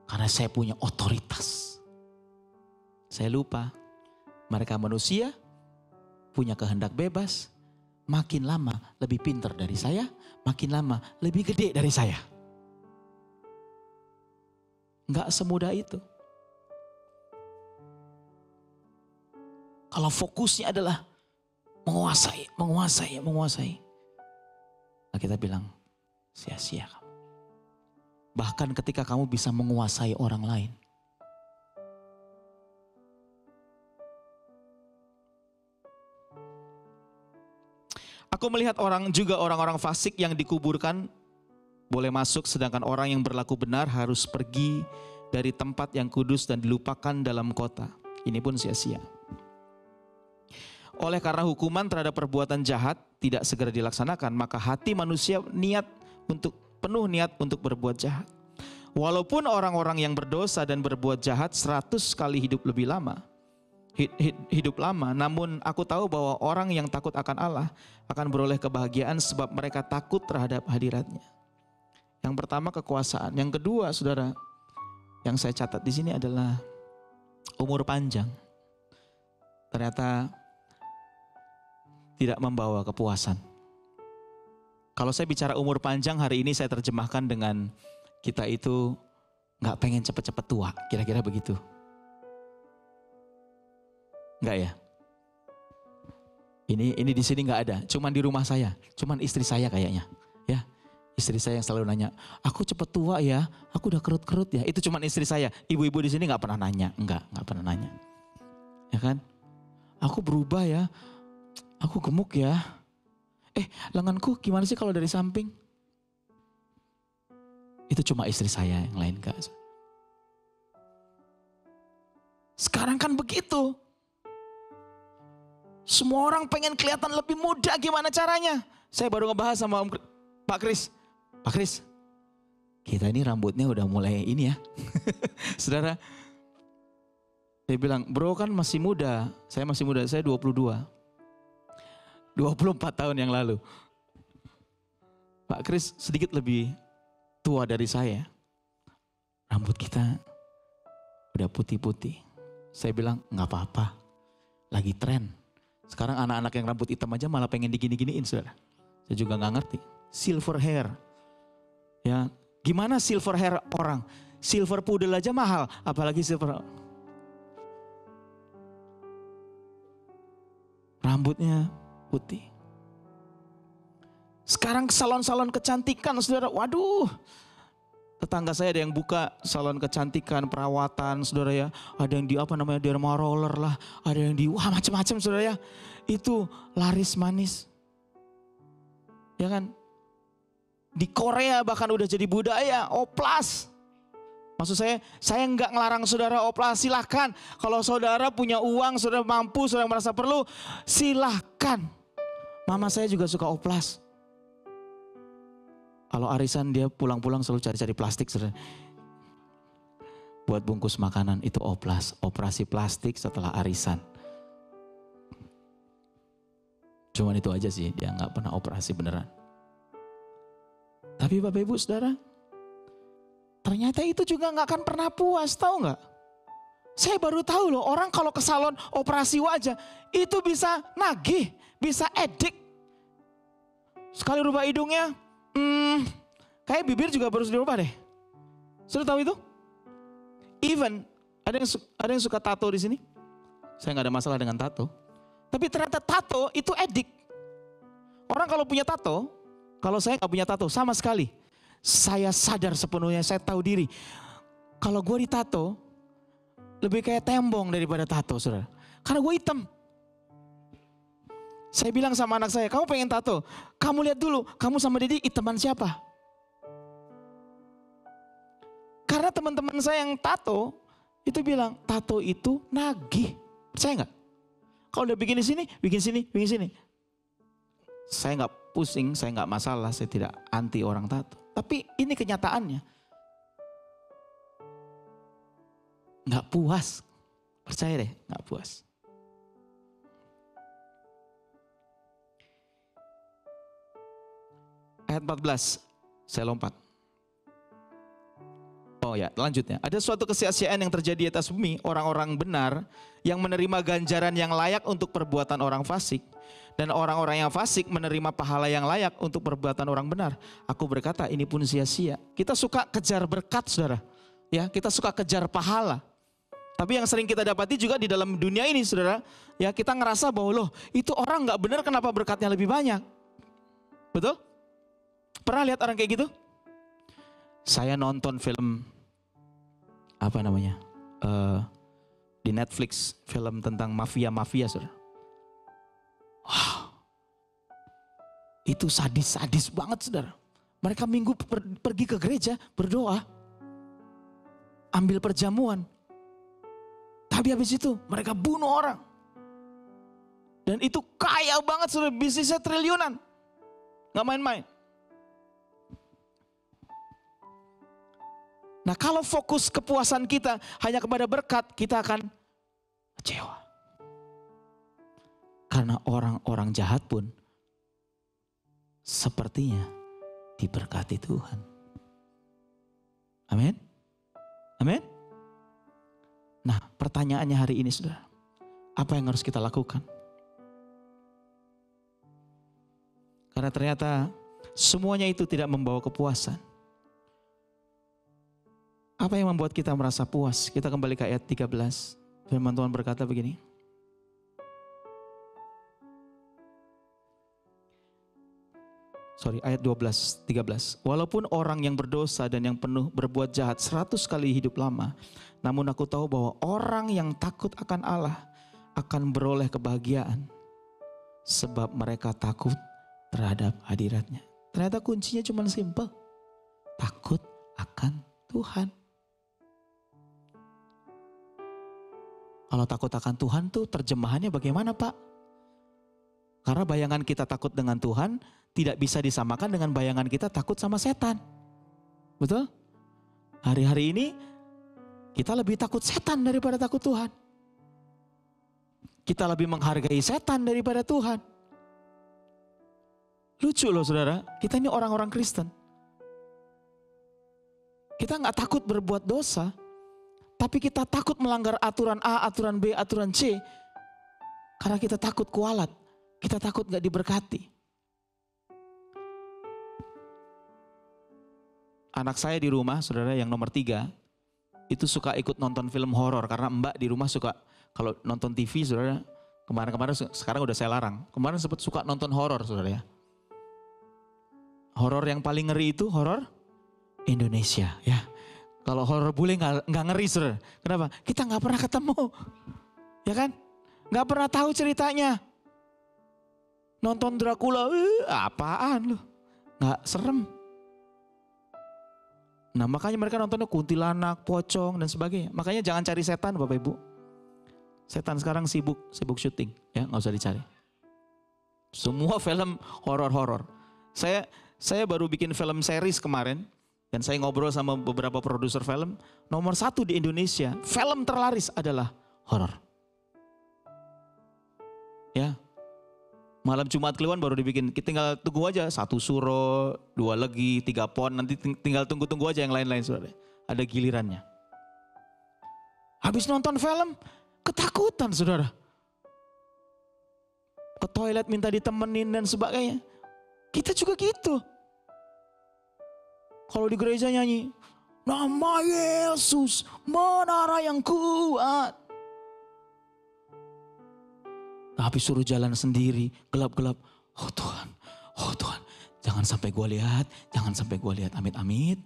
Karena saya punya otoritas. Saya lupa, mereka manusia, punya kehendak bebas. Makin lama lebih pintar dari saya, makin lama lebih gede dari saya. Enggak semudah itu. Kalau fokusnya adalah menguasai. Nah, kita bilang sia-sia kamu. Bahkan ketika kamu bisa menguasai orang lain. Aku melihat orang-orang fasik yang dikuburkan boleh masuk, sedangkan orang yang berlaku benar harus pergi dari tempat yang kudus dan dilupakan dalam kota. Ini pun sia-sia. Oleh karena hukuman terhadap perbuatan jahat tidak segera dilaksanakan, maka hati manusia penuh niat untuk berbuat jahat. Walaupun orang-orang yang berdosa dan berbuat jahat 100 kali hidup lama, namun aku tahu bahwa orang yang takut akan Allah akan beroleh kebahagiaan sebab mereka takut terhadap hadirat-Nya. Yang pertama kekuasaan, yang kedua saudara, yang saya catat di sini adalah umur panjang. Ternyata tidak membawa kepuasan. Kalau saya bicara umur panjang hari ini saya terjemahkan dengan kita itu nggak pengen cepet-cepet tua, kira-kira begitu. Enggak ya? Ini di sini nggak ada, cuman di rumah saya, cuman istri saya kayaknya, ya. Istri saya yang selalu nanya, aku cepet tua ya, aku udah kerut-kerut ya. Itu cuman istri saya. Ibu-ibu di sini nggak pernah nanya, nggak pernah nanya, ya kan? Aku berubah ya, aku gemuk ya. Lenganku gimana sih kalau dari samping? Itu cuma istri saya, yang lain enggak. Sekarang kan begitu. Semua orang pengen kelihatan lebih muda, gimana caranya? Saya baru ngebahas sama Pak Kris. Pak Kris, kita ini rambutnya udah mulai ini ya. Saudara, dia bilang, bro kan masih muda. Saya masih muda, saya 22. 24 tahun yang lalu. Pak Kris sedikit lebih tua dari saya. Rambut kita udah putih-putih. Saya bilang, nggak apa-apa, lagi tren. Sekarang anak-anak yang rambut hitam aja malah pengen digini-giniin, saudara. Saya juga nggak ngerti. Silver hair. Ya, gimana silver hair orang? Silver poodle aja mahal, apalagi silver. Rambutnya putih. Sekarang salon-salon kecantikan, saudara. Waduh, tetangga saya ada yang buka salon kecantikan, perawatan, saudara ya. Ada yang di derma roller lah. Ada yang di macam-macam, saudara ya. Itu laris manis. Ya kan? Di Korea bahkan udah jadi budaya, oplas. Maksud saya nggak ngelarang saudara oplas, silahkan. Kalau saudara punya uang, saudara mampu, saudara merasa perlu, silahkan. Mama saya juga suka oplas. Kalau arisan dia pulang-pulang selalu cari-cari plastik, saudara. Buat bungkus makanan itu oplas, operasi plastik setelah arisan. Cuman itu aja sih, dia nggak pernah operasi beneran. Tapi Bapak Ibu Saudara, ternyata itu juga nggak akan pernah puas, tahu nggak? Saya baru tahu loh, orang kalau ke salon operasi wajah itu bisa nagih, bisa edik. Sekali rubah hidungnya, kayak bibir juga baru dirubah deh. Sudah tahu itu? Even ada yang suka tato di sini. Saya nggak ada masalah dengan tato. Tapi ternyata tato itu edik. Orang kalau punya tato, kalau saya nggak punya tato sama sekali. Saya sadar sepenuhnya, saya tahu diri. Kalau gue ditato, lebih kayak tembong daripada tato, saudara. Karena gue hitam. Saya bilang sama anak saya, kamu pengen tato? Kamu lihat dulu, kamu sama Dedi hitaman siapa? Karena teman-teman saya yang tato, itu bilang, tato itu nagih. Percaya nggak? Kalau udah bikin di sini, bikin sini, bikin sini. Saya nggak pusing, saya nggak masalah, saya tidak anti orang tato. Tapi ini kenyataannya. Nggak puas. Percaya deh, nggak puas. Ayat 14, saya lompat. Oh ya, lanjutnya. Ada suatu kesia-siaan yang terjadi di atas bumi, orang-orang benar yang menerima ganjaran yang layak untuk perbuatan orang fasik. Dan orang-orang yang fasik menerima pahala yang layak untuk perbuatan orang benar. Aku berkata ini pun sia-sia. Kita suka kejar berkat, saudara. Ya, kita suka kejar pahala. Tapi yang sering kita dapati juga di dalam dunia ini, saudara. Ya, kita ngerasa bahwa loh, itu orang nggak benar, kenapa berkatnya lebih banyak? Betul? Pernah lihat orang kayak gitu? Saya nonton film apa namanya? Di Netflix, film tentang mafia, saudara. Wow. Itu sadis banget, saudara. Mereka minggu pergi ke gereja berdoa. Ambil perjamuan. Tapi habis itu mereka bunuh orang. Dan itu kaya banget, saudara. Bisnisnya triliunan. Gak main-main. Nah, kalau fokus kepuasan kita hanya kepada berkat, kita akan kecewa. Karena orang-orang jahat pun sepertinya diberkati Tuhan. Amin. Amin. Nah, pertanyaannya hari ini, saudara, apa yang harus kita lakukan? Karena ternyata semuanya itu tidak membawa kepuasan. Apa yang membuat kita merasa puas? Kita kembali ke ayat 13. Firman Tuhan berkata begini. Ayat 13. Walaupun orang yang berdosa dan yang penuh berbuat jahat 100 kali hidup lama. Namun aku tahu bahwa orang yang takut akan Allah akan beroleh kebahagiaan. Sebab mereka takut terhadap hadiratnya. Ternyata kuncinya cuma simpel. Takut akan Tuhan. Kalau takut akan Tuhan tuh terjemahannya bagaimana Pak? Karena bayangan kita takut dengan Tuhan tidak bisa disamakan dengan bayangan kita takut sama setan. Betul? Hari-hari ini kita lebih takut setan daripada takut Tuhan. Kita lebih menghargai setan daripada Tuhan. Lucu loh saudara, kita ini orang-orang Kristen. Kita nggak takut berbuat dosa, tapi kita takut melanggar aturan A, aturan B, aturan C. Karena kita takut kualat, kita takut nggak diberkati. Anak saya di rumah, saudara yang nomor 3, itu suka ikut nonton film horor. Karena mbak di rumah suka, kalau nonton TV saudara, kemarin-kemarin sekarang udah saya larang. Kemarin sempat suka nonton horor saudara ya. Horor yang paling ngeri itu horor Indonesia ya. Kalau horor bule nggak ngeri saudara. Kenapa? Kita nggak pernah ketemu, ya kan? Nggak pernah tahu ceritanya. Nonton Dracula, apaan loh? Nggak serem. Nah makanya mereka nontonnya kuntilanak, pocong dan sebagainya. Makanya jangan cari setan Bapak Ibu. Setan sekarang sibuk syuting, ya nggak usah dicari. Semua film horor-horor. Saya baru bikin film series kemarin dan saya ngobrol sama beberapa produser film. Nomor 1 di Indonesia, film terlaris adalah horor. Ya, malam Jumat Kliwon baru dibikin. Kita tinggal tunggu aja 1 suro, 2 legi, 3 pon. Nanti tinggal tunggu aja yang lain-lain saudara. Ada gilirannya. Habis nonton film, ketakutan saudara. Ke toilet minta ditemenin dan sebagainya. Kita juga gitu. Kalau di gereja nyanyi, nama Yesus menara yang kuat. Tapi suruh jalan sendiri, gelap-gelap. Oh Tuhan, jangan sampai gue lihat, amit-amit.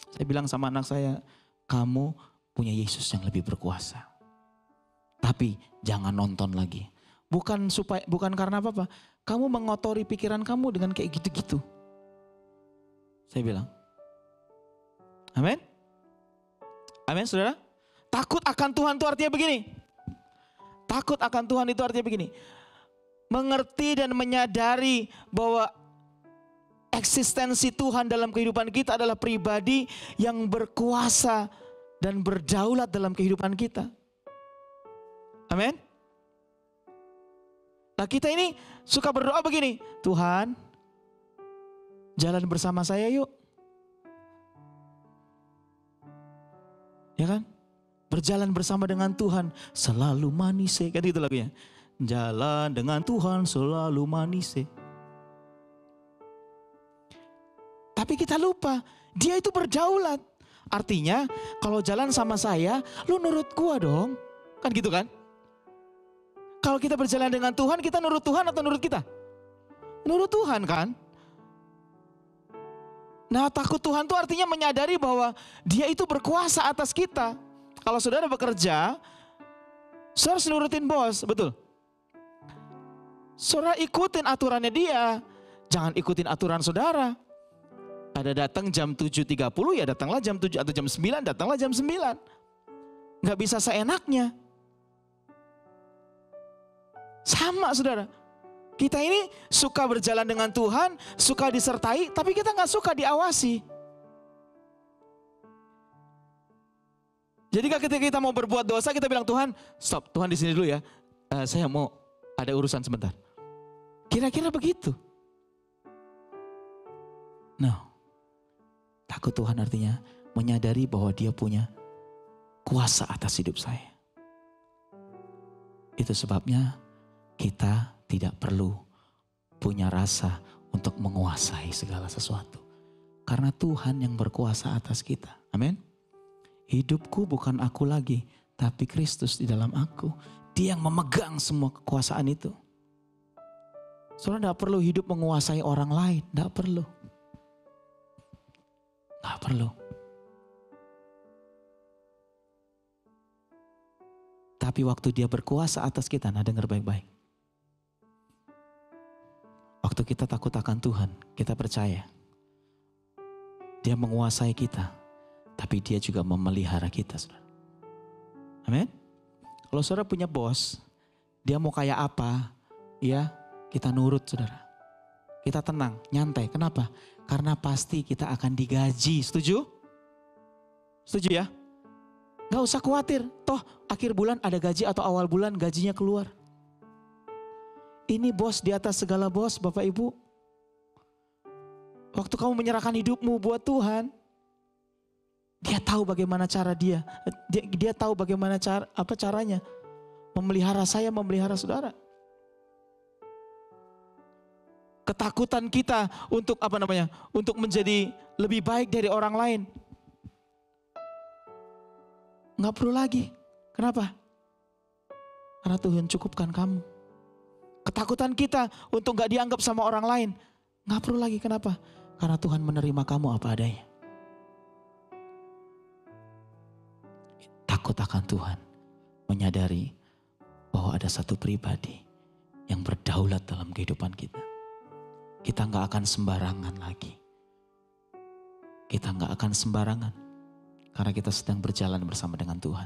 Saya bilang sama anak saya, kamu punya Yesus yang lebih berkuasa. Tapi jangan nonton lagi. Bukan karena apa-apa. Kamu mengotori pikiran kamu dengan kayak gitu-gitu. Saya bilang. Amin. Amin saudara. Takut akan Tuhan itu artinya begini. Takut akan Tuhan itu artinya begini. Mengerti dan menyadari bahwa eksistensi Tuhan dalam kehidupan kita adalah pribadi yang berkuasa dan berdaulat dalam kehidupan kita. Amin. Nah kita ini suka berdoa begini, Tuhan jalan bersama saya yuk. Ya kan? Berjalan bersama dengan Tuhan selalu manis, kan itu lagunya. Jalan dengan Tuhan selalu manis. Tapi kita lupa, dia itu berdaulat. Artinya kalau jalan sama saya, lu nurut gua dong. Kan gitu kan? Kalau kita berjalan dengan Tuhan, kita nurut Tuhan atau nurut kita? Nurut Tuhan kan? Nah takut Tuhan itu artinya menyadari bahwa dia itu berkuasa atas kita. Kalau saudara bekerja, saudara harus nurutin bos, betul? Saudara ikutin aturannya dia, jangan ikutin aturan saudara. Ada datang jam 7.30 ya datanglah jam 7 atau jam 9 datanglah jam 9. Gak bisa seenaknya. Sama saudara, kita ini suka berjalan dengan Tuhan, suka disertai, tapi kita gak suka diawasi. Jadi ketika kita mau berbuat dosa, kita bilang Tuhan, stop, Tuhan di sini dulu ya, saya mau ada urusan sebentar. Kira-kira begitu. Nah, takut Tuhan artinya menyadari bahwa dia punya kuasa atas hidup saya. Itu sebabnya kita tidak perlu punya rasa untuk menguasai segala sesuatu. Karena Tuhan yang berkuasa atas kita. Amin. Hidupku bukan aku lagi, tapi Kristus di dalam aku. Dia yang memegang semua kekuasaan itu. Saudara tidak perlu hidup menguasai orang lain. Tidak perlu. Tidak perlu. Tapi waktu dia berkuasa atas kita, nah dengar baik-baik. Waktu kita takut akan Tuhan, kita percaya Dia menguasai kita, tapi dia juga memelihara kita, saudara. Amin. Kalau saudara punya bos, dia mau kayak apa, ya kita nurut, saudara. Kita tenang, nyantai. Kenapa? Karena pasti kita akan digaji. Setuju? Setuju ya? Gak usah khawatir. Toh akhir bulan ada gaji atau awal bulan gajinya keluar. Ini bos di atas segala bos, Bapak Ibu. Waktu kamu menyerahkan hidupmu buat Tuhan, dia tahu bagaimana cara dia. Dia tahu bagaimana caranya memelihara saya, memelihara saudara. Ketakutan kita untuk untuk menjadi lebih baik dari orang lain, nggak perlu lagi. Kenapa? Karena Tuhan cukupkan kamu. Ketakutan kita untuk nggak dianggap sama orang lain, nggak perlu lagi. Kenapa? Karena Tuhan menerima kamu apa adanya. Takut akan Tuhan, menyadari bahwa ada satu pribadi yang berdaulat dalam kehidupan kita. Kita nggak akan sembarangan lagi. Kita nggak akan sembarangan karena kita sedang berjalan bersama dengan Tuhan.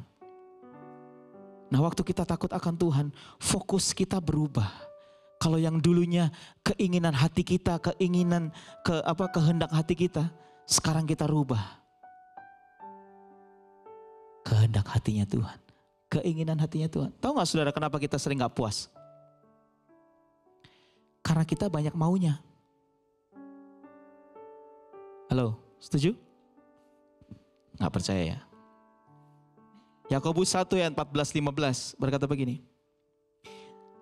Nah, waktu kita takut akan Tuhan, fokus kita berubah. Kalau yang dulunya keinginan hati kita, kehendak hati kita, sekarang kita rubah. Kehendak hatinya Tuhan, keinginan hatinya Tuhan. Tahu gak saudara kenapa kita sering gak puas? Karena kita banyak maunya. Halo, setuju? Gak percaya ya? Yakobus 1 ayat 14-15 berkata begini.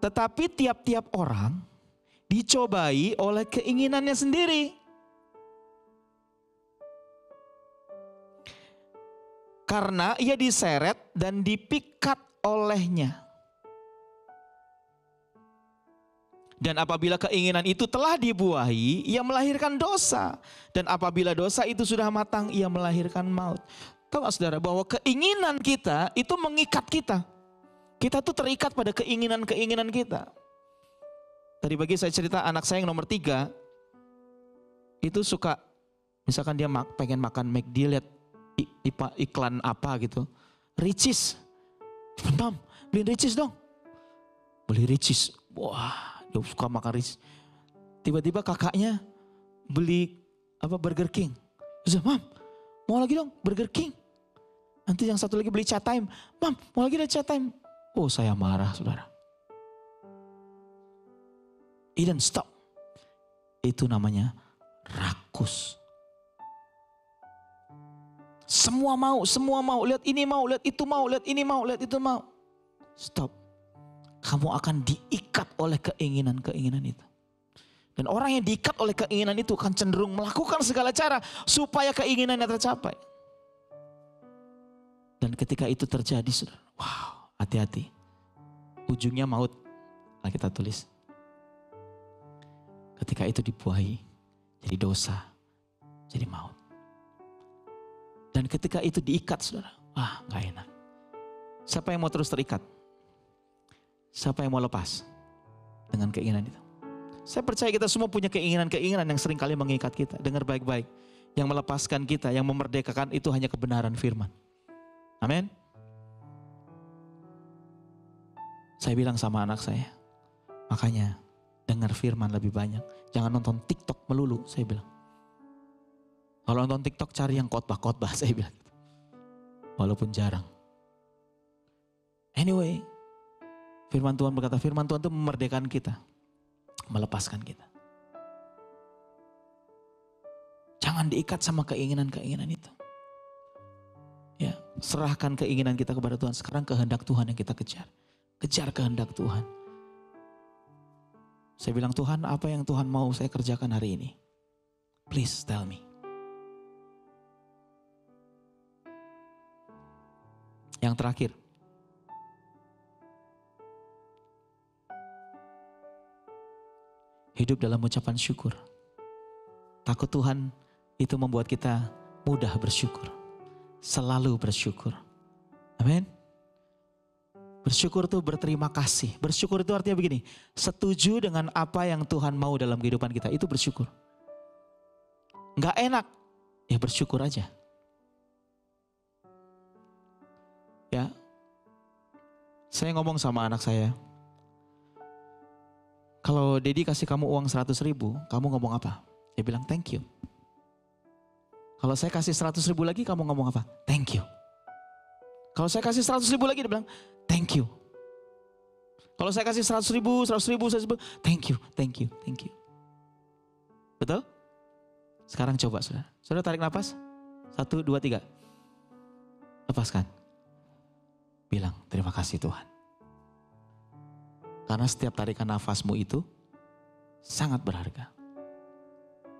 Tetapi tiap-tiap orang dicobai oleh keinginannya sendiri. Karena ia diseret dan dipikat olehnya. Dan apabila keinginan itu telah dibuahi, ia melahirkan dosa. Dan apabila dosa itu sudah matang, ia melahirkan maut. Tahu gak saudara bahwa keinginan kita itu mengikat kita. Kita tuh terikat pada keinginan-keinginan kita. Tadi pagi saya cerita anak saya yang nomor 3. Itu suka, misalkan dia pengen makan McD, lihat iklan apa gitu. Ricis. Mam, beliin Ricis dong. Beli Ricis. Wah, dia suka makan Ricis. Tiba-tiba kakaknya beli Burger King. Terus, Mam, mau lagi dong Burger King. Nanti yang satu lagi beli Chat Time. Mam, mau lagi dong Chat Time. Oh, saya marah, saudara. Eden, stop. Itu namanya rakus. Semua mau. Lihat ini mau, lihat itu mau, lihat ini mau, lihat itu mau. Stop. Kamu akan diikat oleh keinginan-keinginan itu. Dan orang yang diikat oleh keinginan itu akan cenderung melakukan segala cara supaya keinginannya tercapai. Dan ketika itu terjadi, saudara, wow. Hati-hati, ujungnya maut. Kita tulis. Ketika itu dibuahi, jadi dosa, jadi maut. Dan ketika itu diikat, saudara, wah gak enak. Siapa yang mau terus terikat? Siapa yang mau lepas dengan keinginan itu? Saya percaya kita semua punya keinginan-keinginan yang sering kali mengikat kita. Dengar baik-baik, yang melepaskan kita, yang memerdekakan itu hanya kebenaran firman. Amin. Saya bilang sama anak saya, makanya dengar firman lebih banyak. Jangan nonton TikTok melulu, saya bilang. Kalau nonton TikTok cari yang khotbah-khotbah, saya bilang. Walaupun jarang. Anyway, firman Tuhan berkata, firman Tuhan itu memerdekakan kita. Melepaskan kita. Jangan diikat sama keinginan-keinginan itu. Ya, serahkan keinginan kita kepada Tuhan. Sekarang kehendak Tuhan yang kita kejar. Kejar kehendak Tuhan. Saya bilang, Tuhan, apa yang Tuhan mau saya kerjakan hari ini? Please tell me. Yang terakhir. Hidup dalam ucapan syukur. Takut Tuhan itu membuat kita mudah bersyukur. Selalu bersyukur. Amin. Bersyukur itu berterima kasih. Bersyukur itu artinya begini, setuju dengan apa yang Tuhan mau dalam kehidupan kita, itu bersyukur. Gak enak, Ya bersyukur aja. Ya, saya ngomong sama anak saya, kalau Dedi kasih kamu uang 100.000, kamu ngomong apa? Dia bilang thank you. Kalau saya kasih 100.000 lagi, kamu ngomong apa? Thank you. Kalau saya kasih 100.000 lagi, dia bilang thank you. Kalau saya kasih 100.000, thank you, thank you, thank you. Betul? Sekarang coba saudara. Saudara tarik nafas. 1, 2, 3. Lepaskan. Bilang terima kasih Tuhan. Karena setiap tarikan nafasmu itu sangat berharga.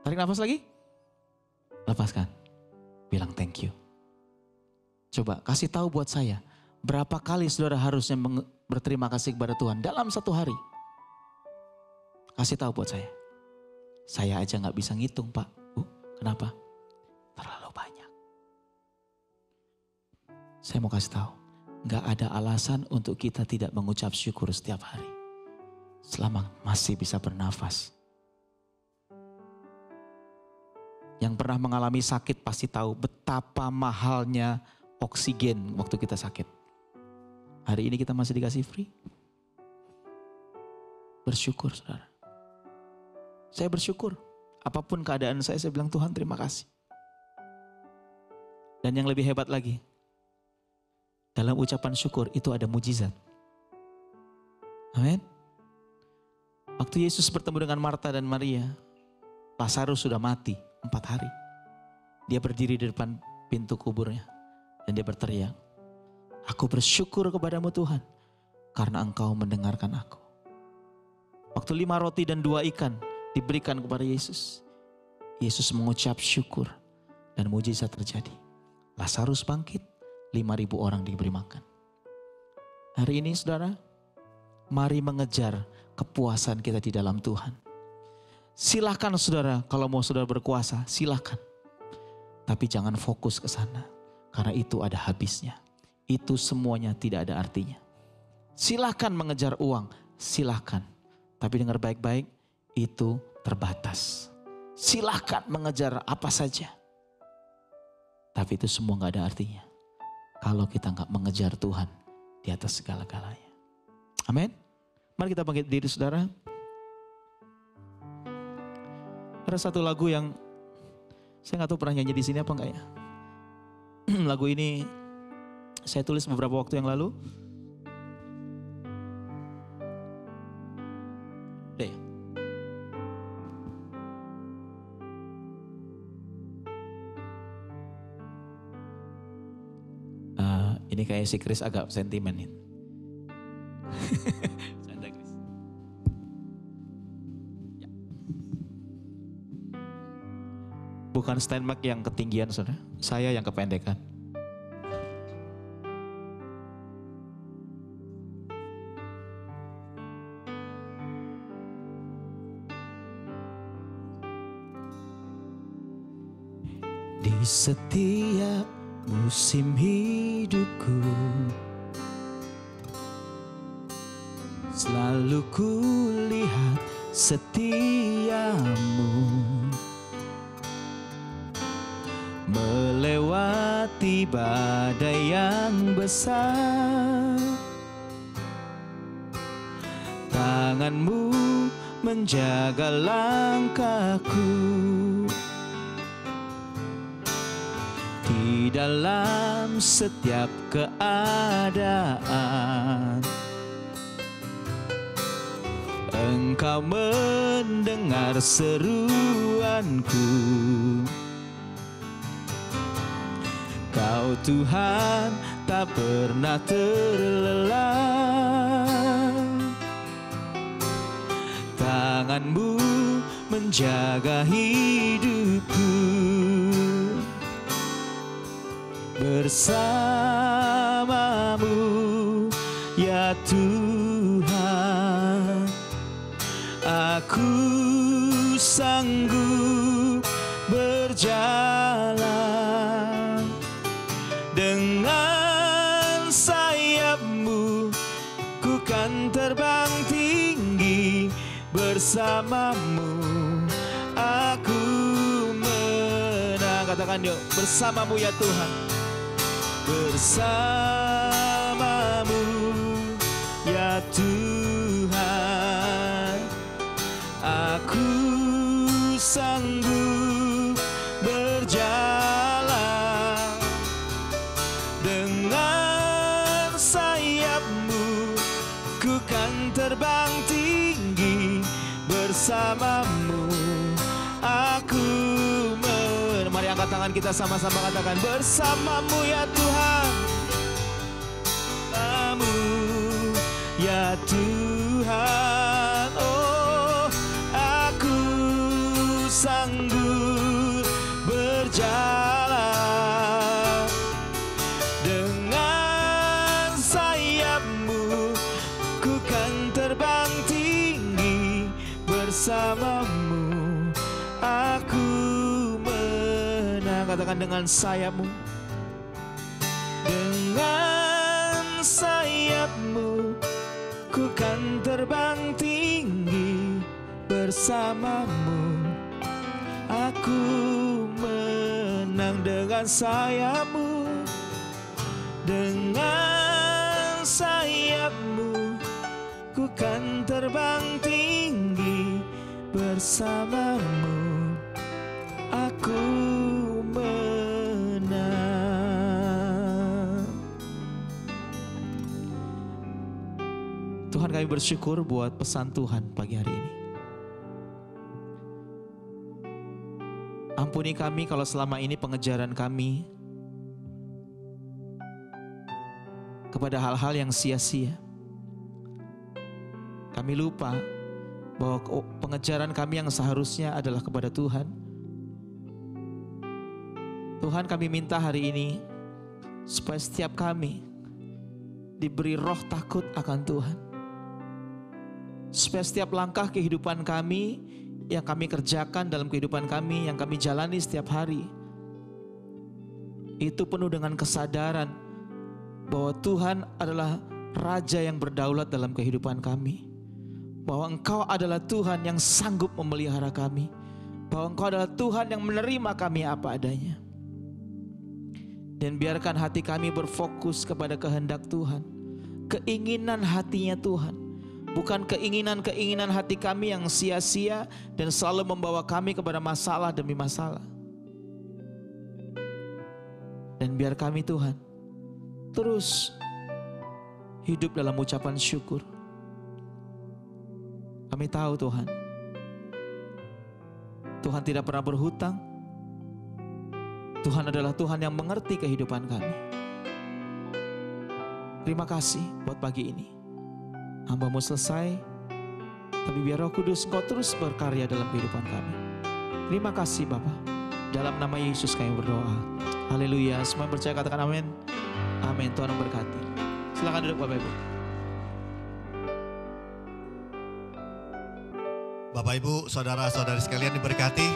Tarik nafas lagi. Lepaskan. Bilang thank you. Coba kasih tahu buat saya. Berapa kali saudara harusnya berterima kasih kepada Tuhan dalam satu hari. Kasih tahu buat saya. Saya aja gak bisa ngitung Pak. Kenapa? Terlalu banyak. Saya mau kasih tahu. Gak ada alasan untuk kita tidak mengucap syukur setiap hari. Selama masih bisa bernafas. Yang pernah mengalami sakit pasti tahu betapa mahalnya oksigen waktu kita sakit. Hari ini kita masih dikasih free. Bersyukur saudara. Saya bersyukur. Apapun keadaan saya bilang Tuhan terima kasih. Dan yang lebih hebat lagi. Dalam ucapan syukur itu ada mujizat. Amin. Waktu Yesus bertemu dengan Marta dan Maria, Lazarus sudah mati 4 hari. Dia berdiri di depan pintu kuburnya dan dia berteriak, aku bersyukur kepadamu Tuhan karena engkau mendengarkan aku. Waktu 5 roti dan 2 ikan diberikan kepada Yesus, Yesus mengucap syukur dan mujizat terjadi. Lazarus bangkit. 5.000 orang diberi makan. Hari ini saudara, mari mengejar kepuasan kita di dalam Tuhan. Silakan saudara, kalau mau saudara berkuasa, silakan. Tapi jangan fokus ke sana, karena itu ada habisnya. Itu semuanya tidak ada artinya. Silakan mengejar uang, silakan. Tapi dengar baik-baik, itu terbatas. Silakan mengejar apa saja. Tapi itu semua gak ada artinya. Kalau kita nggak mengejar Tuhan di atas segala-galanya. Amin. Mari kita bangkit diri saudara. Ada satu lagu yang saya nggak tahu pernah nyanyi di sini apa enggak ya. Lagu ini saya tulis beberapa waktu yang lalu. Deh. Ini kayak si Chris agak sentimen ini. Canda Chris. Ya. Bukan Steinmark yang ketinggian saudara, saya yang kependekan. Di setiap musim hidupku selalu kulihat setiamu melewati badai yang besar. Tanganmu menjaga langkahku di dalam setiap keadaan. Engkau mendengar seruanku. Kau Tuhan tak pernah terlelah. Tanganmu menjaga hidupku. Bersamamu ya Tuhan, aku sanggup berjalan. Dengan sayapmu ku kan terbang tinggi. Bersamamu aku menang. Katakan katakan yuk, bersamamu ya Tuhan. Bersamamu ya Tuhan, aku sanggup berjalan. Dengan sayapmu ku kan terbang tinggi, bersamamu aku Mari angkat tangan kita sama-sama katakan, bersamamu ya Tuhan, bersamamu ya Tuhan. Oh, aku sanggup berjalan. Dengan sayapmu ku kan terbang tinggi, bersamamu aku menang. Katakan, dengan sayapmu, dengan sayapmu ku kan terbang tinggi, bersamamu aku menang. Dengan sayapmu, dengan sayapmu ku kan terbang tinggi, bersamamu aku menang. Tuhan, kami bersyukur buat pesan Tuhan pagi hari ini. Ampuni kami kalau selama ini pengejaran kami kepada hal-hal yang sia-sia. Kami lupa bahwa pengejaran kami yang seharusnya adalah kepada Tuhan. Tuhan, kami minta hari ini supaya setiap kami diberi roh takut akan Tuhan. Supaya setiap langkah kehidupan kami yang kami kerjakan dalam kehidupan kami, yang kami jalani setiap hari, itu penuh dengan kesadaran bahwa Tuhan adalah Raja yang berdaulat dalam kehidupan kami. Bahwa Engkau adalah Tuhan yang sanggup memelihara kami. Bahwa Engkau adalah Tuhan yang menerima kami apa adanya. Dan biarkan hati kami berfokus kepada kehendak Tuhan. Keinginan hatinya Tuhan. Bukan keinginan-keinginan hati kami yang sia-sia dan selalu membawa kami kepada masalah demi masalah. Dan biar kami Tuhan terus hidup dalam ucapan syukur. Kami tahu Tuhan, Tuhan tidak pernah berhutang. Tuhan adalah Tuhan yang mengerti kehidupan kami. Terima kasih buat pagi ini. Hamba-Mu selesai, tapi biar Roh Kudus Engkau terus berkarya dalam kehidupan kami. Terima kasih Bapa. Dalam nama Yesus kami berdoa. Haleluya. Semua yang percaya katakan amin. Amin. Tuhan memberkati. Silakan duduk Bapak Ibu. Bapak Ibu, saudara-saudari sekalian diberkati.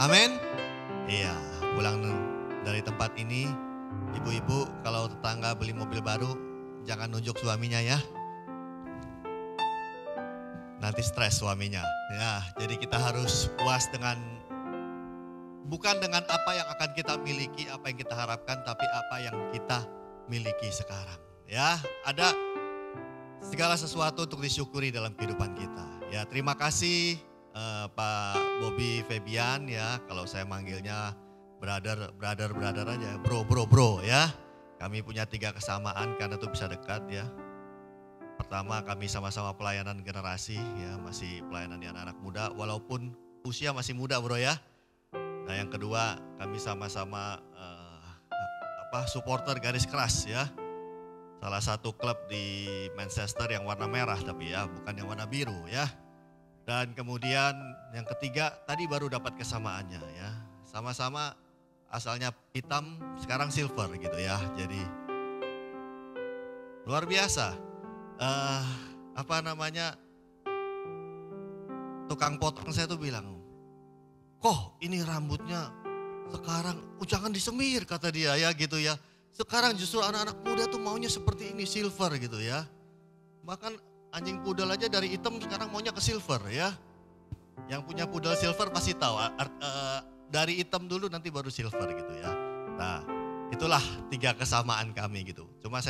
Amin. Iya, pulang dari tempat ini, ibu-ibu kalau tetangga beli mobil baru, jangan nunjuk suaminya ya. Nanti stres suaminya. Ya, jadi kita harus puas dengan, bukan dengan apa yang akan kita miliki, apa yang kita harapkan, tapi apa yang kita miliki sekarang. Ya, ada segala sesuatu untuk disyukuri dalam kehidupan kita. Ya, terima kasih Pak Bobby Febian ya, kalau saya manggilnya brother aja, bro ya. Kami punya 3 kesamaan karena itu bisa dekat ya. Pertama, kami sama-sama pelayanan generasi ya, masih pelayanan di anak-anak muda walaupun usia masih muda bro ya. Nah yang kedua, kami sama-sama supporter garis keras ya. Salah satu klub di Manchester yang warna merah tapi ya bukan yang warna biru ya. Dan kemudian yang ketiga tadi baru dapat kesamaannya ya. Sama-sama asalnya hitam sekarang silver gitu ya. Jadi luar biasa. Tukang potong saya tuh bilang, "Kok ini rambutnya sekarang jangan disemir," kata dia ya gitu ya. Sekarang justru anak-anak muda tuh maunya seperti ini, silver gitu ya. Bahkan anjing pudel aja dari hitam sekarang maunya ke silver ya. Yang punya pudel silver pasti tahu dari hitam dulu nanti baru silver gitu ya. Nah, itulah 3 kesamaan kami gitu. Cuma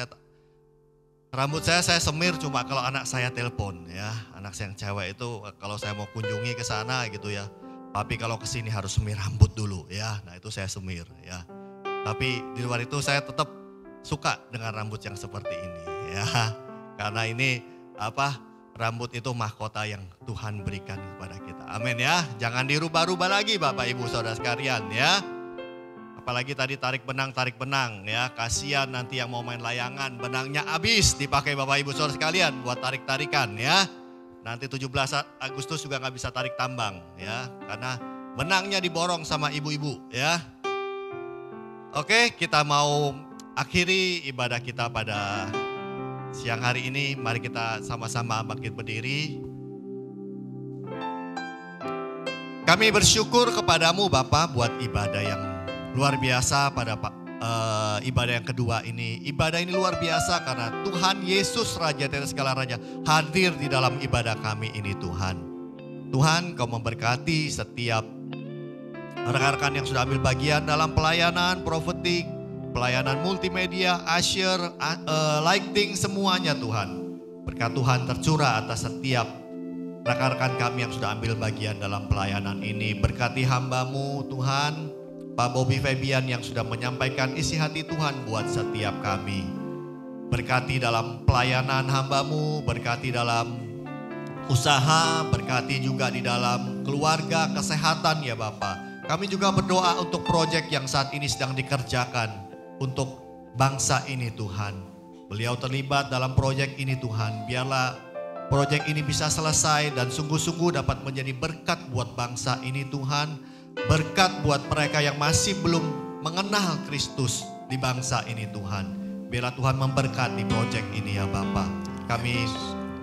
rambut saya semir cuma kalau anak saya telepon ya. Anak saya yang cewek itu kalau saya mau kunjungi ke sana gitu ya. Papi kalau kesini harus semir rambut dulu ya. Nah itu saya semir ya. Tapi di luar itu saya tetap suka dengan rambut yang seperti ini ya. Karena ini rambut itu mahkota yang Tuhan berikan kepada kita. Amin ya. Jangan dirubah-rubah lagi Bapak Ibu Saudara sekalian ya. Apalagi tadi tarik benang ya. Kasihan nanti yang mau main layangan, benangnya habis dipakai Bapak Ibu Saudara sekalian buat tarik-tarikan ya. Nanti 17 Agustus juga gak bisa tarik tambang ya. Karena benangnya diborong sama ibu-ibu ya. Oke, kita mau akhiri ibadah kita pada siang hari ini. Mari kita sama-sama bangkit berdiri. Kami bersyukur kepadamu Bapa buat ibadah yang luar biasa pada ibadah yang kedua ini. Ibadah ini luar biasa karena Tuhan Yesus Raja dari segala raja hadir di dalam ibadah kami ini Tuhan. Tuhan Kau memberkati setiap rekan-rekan yang sudah ambil bagian dalam pelayanan profetik, pelayanan multimedia, usher, lighting semuanya Tuhan. Berkat Tuhan tercurah atas setiap rekan-rekan kami yang sudah ambil bagian dalam pelayanan ini. Berkati hamba-Mu Tuhan, Pak Bobby Fabian yang sudah menyampaikan isi hati Tuhan buat setiap kami. Berkati dalam pelayanan hamba-Mu, berkati dalam usaha, berkati juga di dalam keluarga, kesehatan ya Bapak. Kami juga berdoa untuk proyek yang saat ini sedang dikerjakan untuk bangsa ini Tuhan. Beliau terlibat dalam proyek ini Tuhan. Biarlah proyek ini bisa selesai dan sungguh-sungguh dapat menjadi berkat buat bangsa ini Tuhan. Berkat buat mereka yang masih belum mengenal Kristus di bangsa ini Tuhan. Biarlah Tuhan memberkati proyek ini ya Bapa. Kami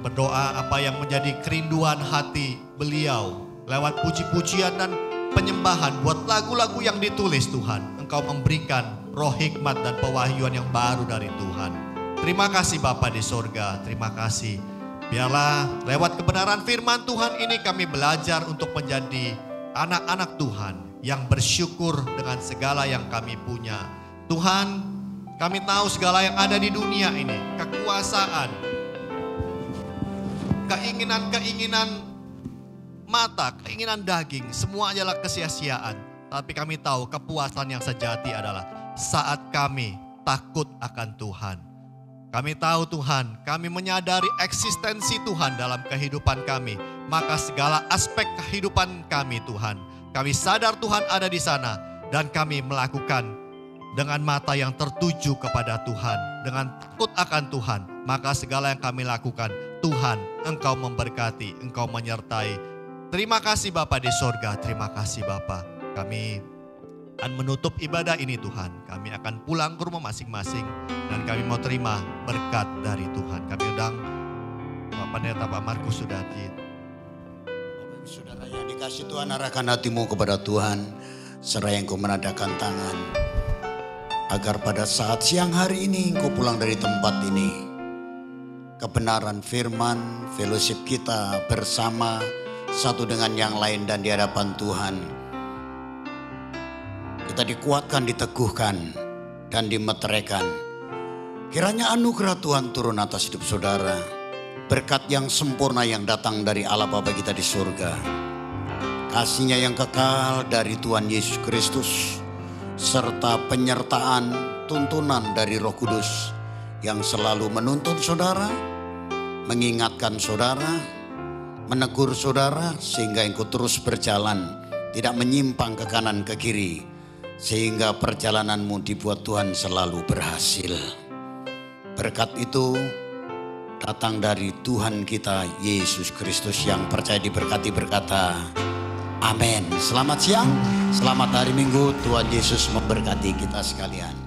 berdoa apa yang menjadi kerinduan hati beliau lewat puji-pujian dan penyembahan buat lagu-lagu yang ditulis Tuhan. Engkau memberikan roh hikmat dan pewahyuan yang baru dari Tuhan. Terima kasih Bapa di sorga, terima kasih. Biarlah lewat kebenaran firman Tuhan ini kami belajar untuk menjadi anak-anak Tuhan yang bersyukur dengan segala yang kami punya. Tuhan, kami tahu segala yang ada di dunia ini, kekuasaan, keinginan-keinginan mata, keinginan daging, semua adalah kesia-siaan. Tapi kami tahu kepuasan yang sejati adalah saat kami takut akan Tuhan. Kami tahu Tuhan, kami menyadari eksistensi Tuhan dalam kehidupan kami. Maka segala aspek kehidupan kami Tuhan, kami sadar Tuhan ada di sana. Dan kami melakukan dengan mata yang tertuju kepada Tuhan. Dengan takut akan Tuhan, maka segala yang kami lakukan, Tuhan Engkau memberkati, Engkau menyertai. Terima kasih Bapa di sorga, terima kasih Bapa. Kami akan menutup ibadah ini Tuhan. Kami akan pulang ke rumah masing-masing dan kami mau terima berkat dari Tuhan. Kami undang Bapak Pendeta Pak Markus Sudati. Bapak Saudara yang dikasih Tuhan, arahkan hatimu kepada Tuhan. Seraya engkau menadakan tangan. Agar pada saat siang hari ini engkau pulang dari tempat ini. Kebenaran firman, fellowship kita bersama satu dengan yang lain dan di hadapan Tuhan. Kita dikuatkan, diteguhkan, dan dimeteraikan. Kiranya anugerah Tuhan turun atas hidup saudara. Berkat yang sempurna yang datang dari Allah Bapa kita di surga. Kasih-Nya yang kekal dari Tuhan Yesus Kristus. Serta penyertaan tuntunan dari Roh Kudus yang selalu menuntun saudara, mengingatkan saudara, menegur saudara sehingga engkau terus berjalan, tidak menyimpang ke kanan ke kiri, sehingga perjalananmu dibuat Tuhan selalu berhasil. Berkat itu datang dari Tuhan kita Yesus Kristus yang percaya diberkati berkata amin. Selamat siang, selamat hari Minggu, Tuhan Yesus memberkati kita sekalian.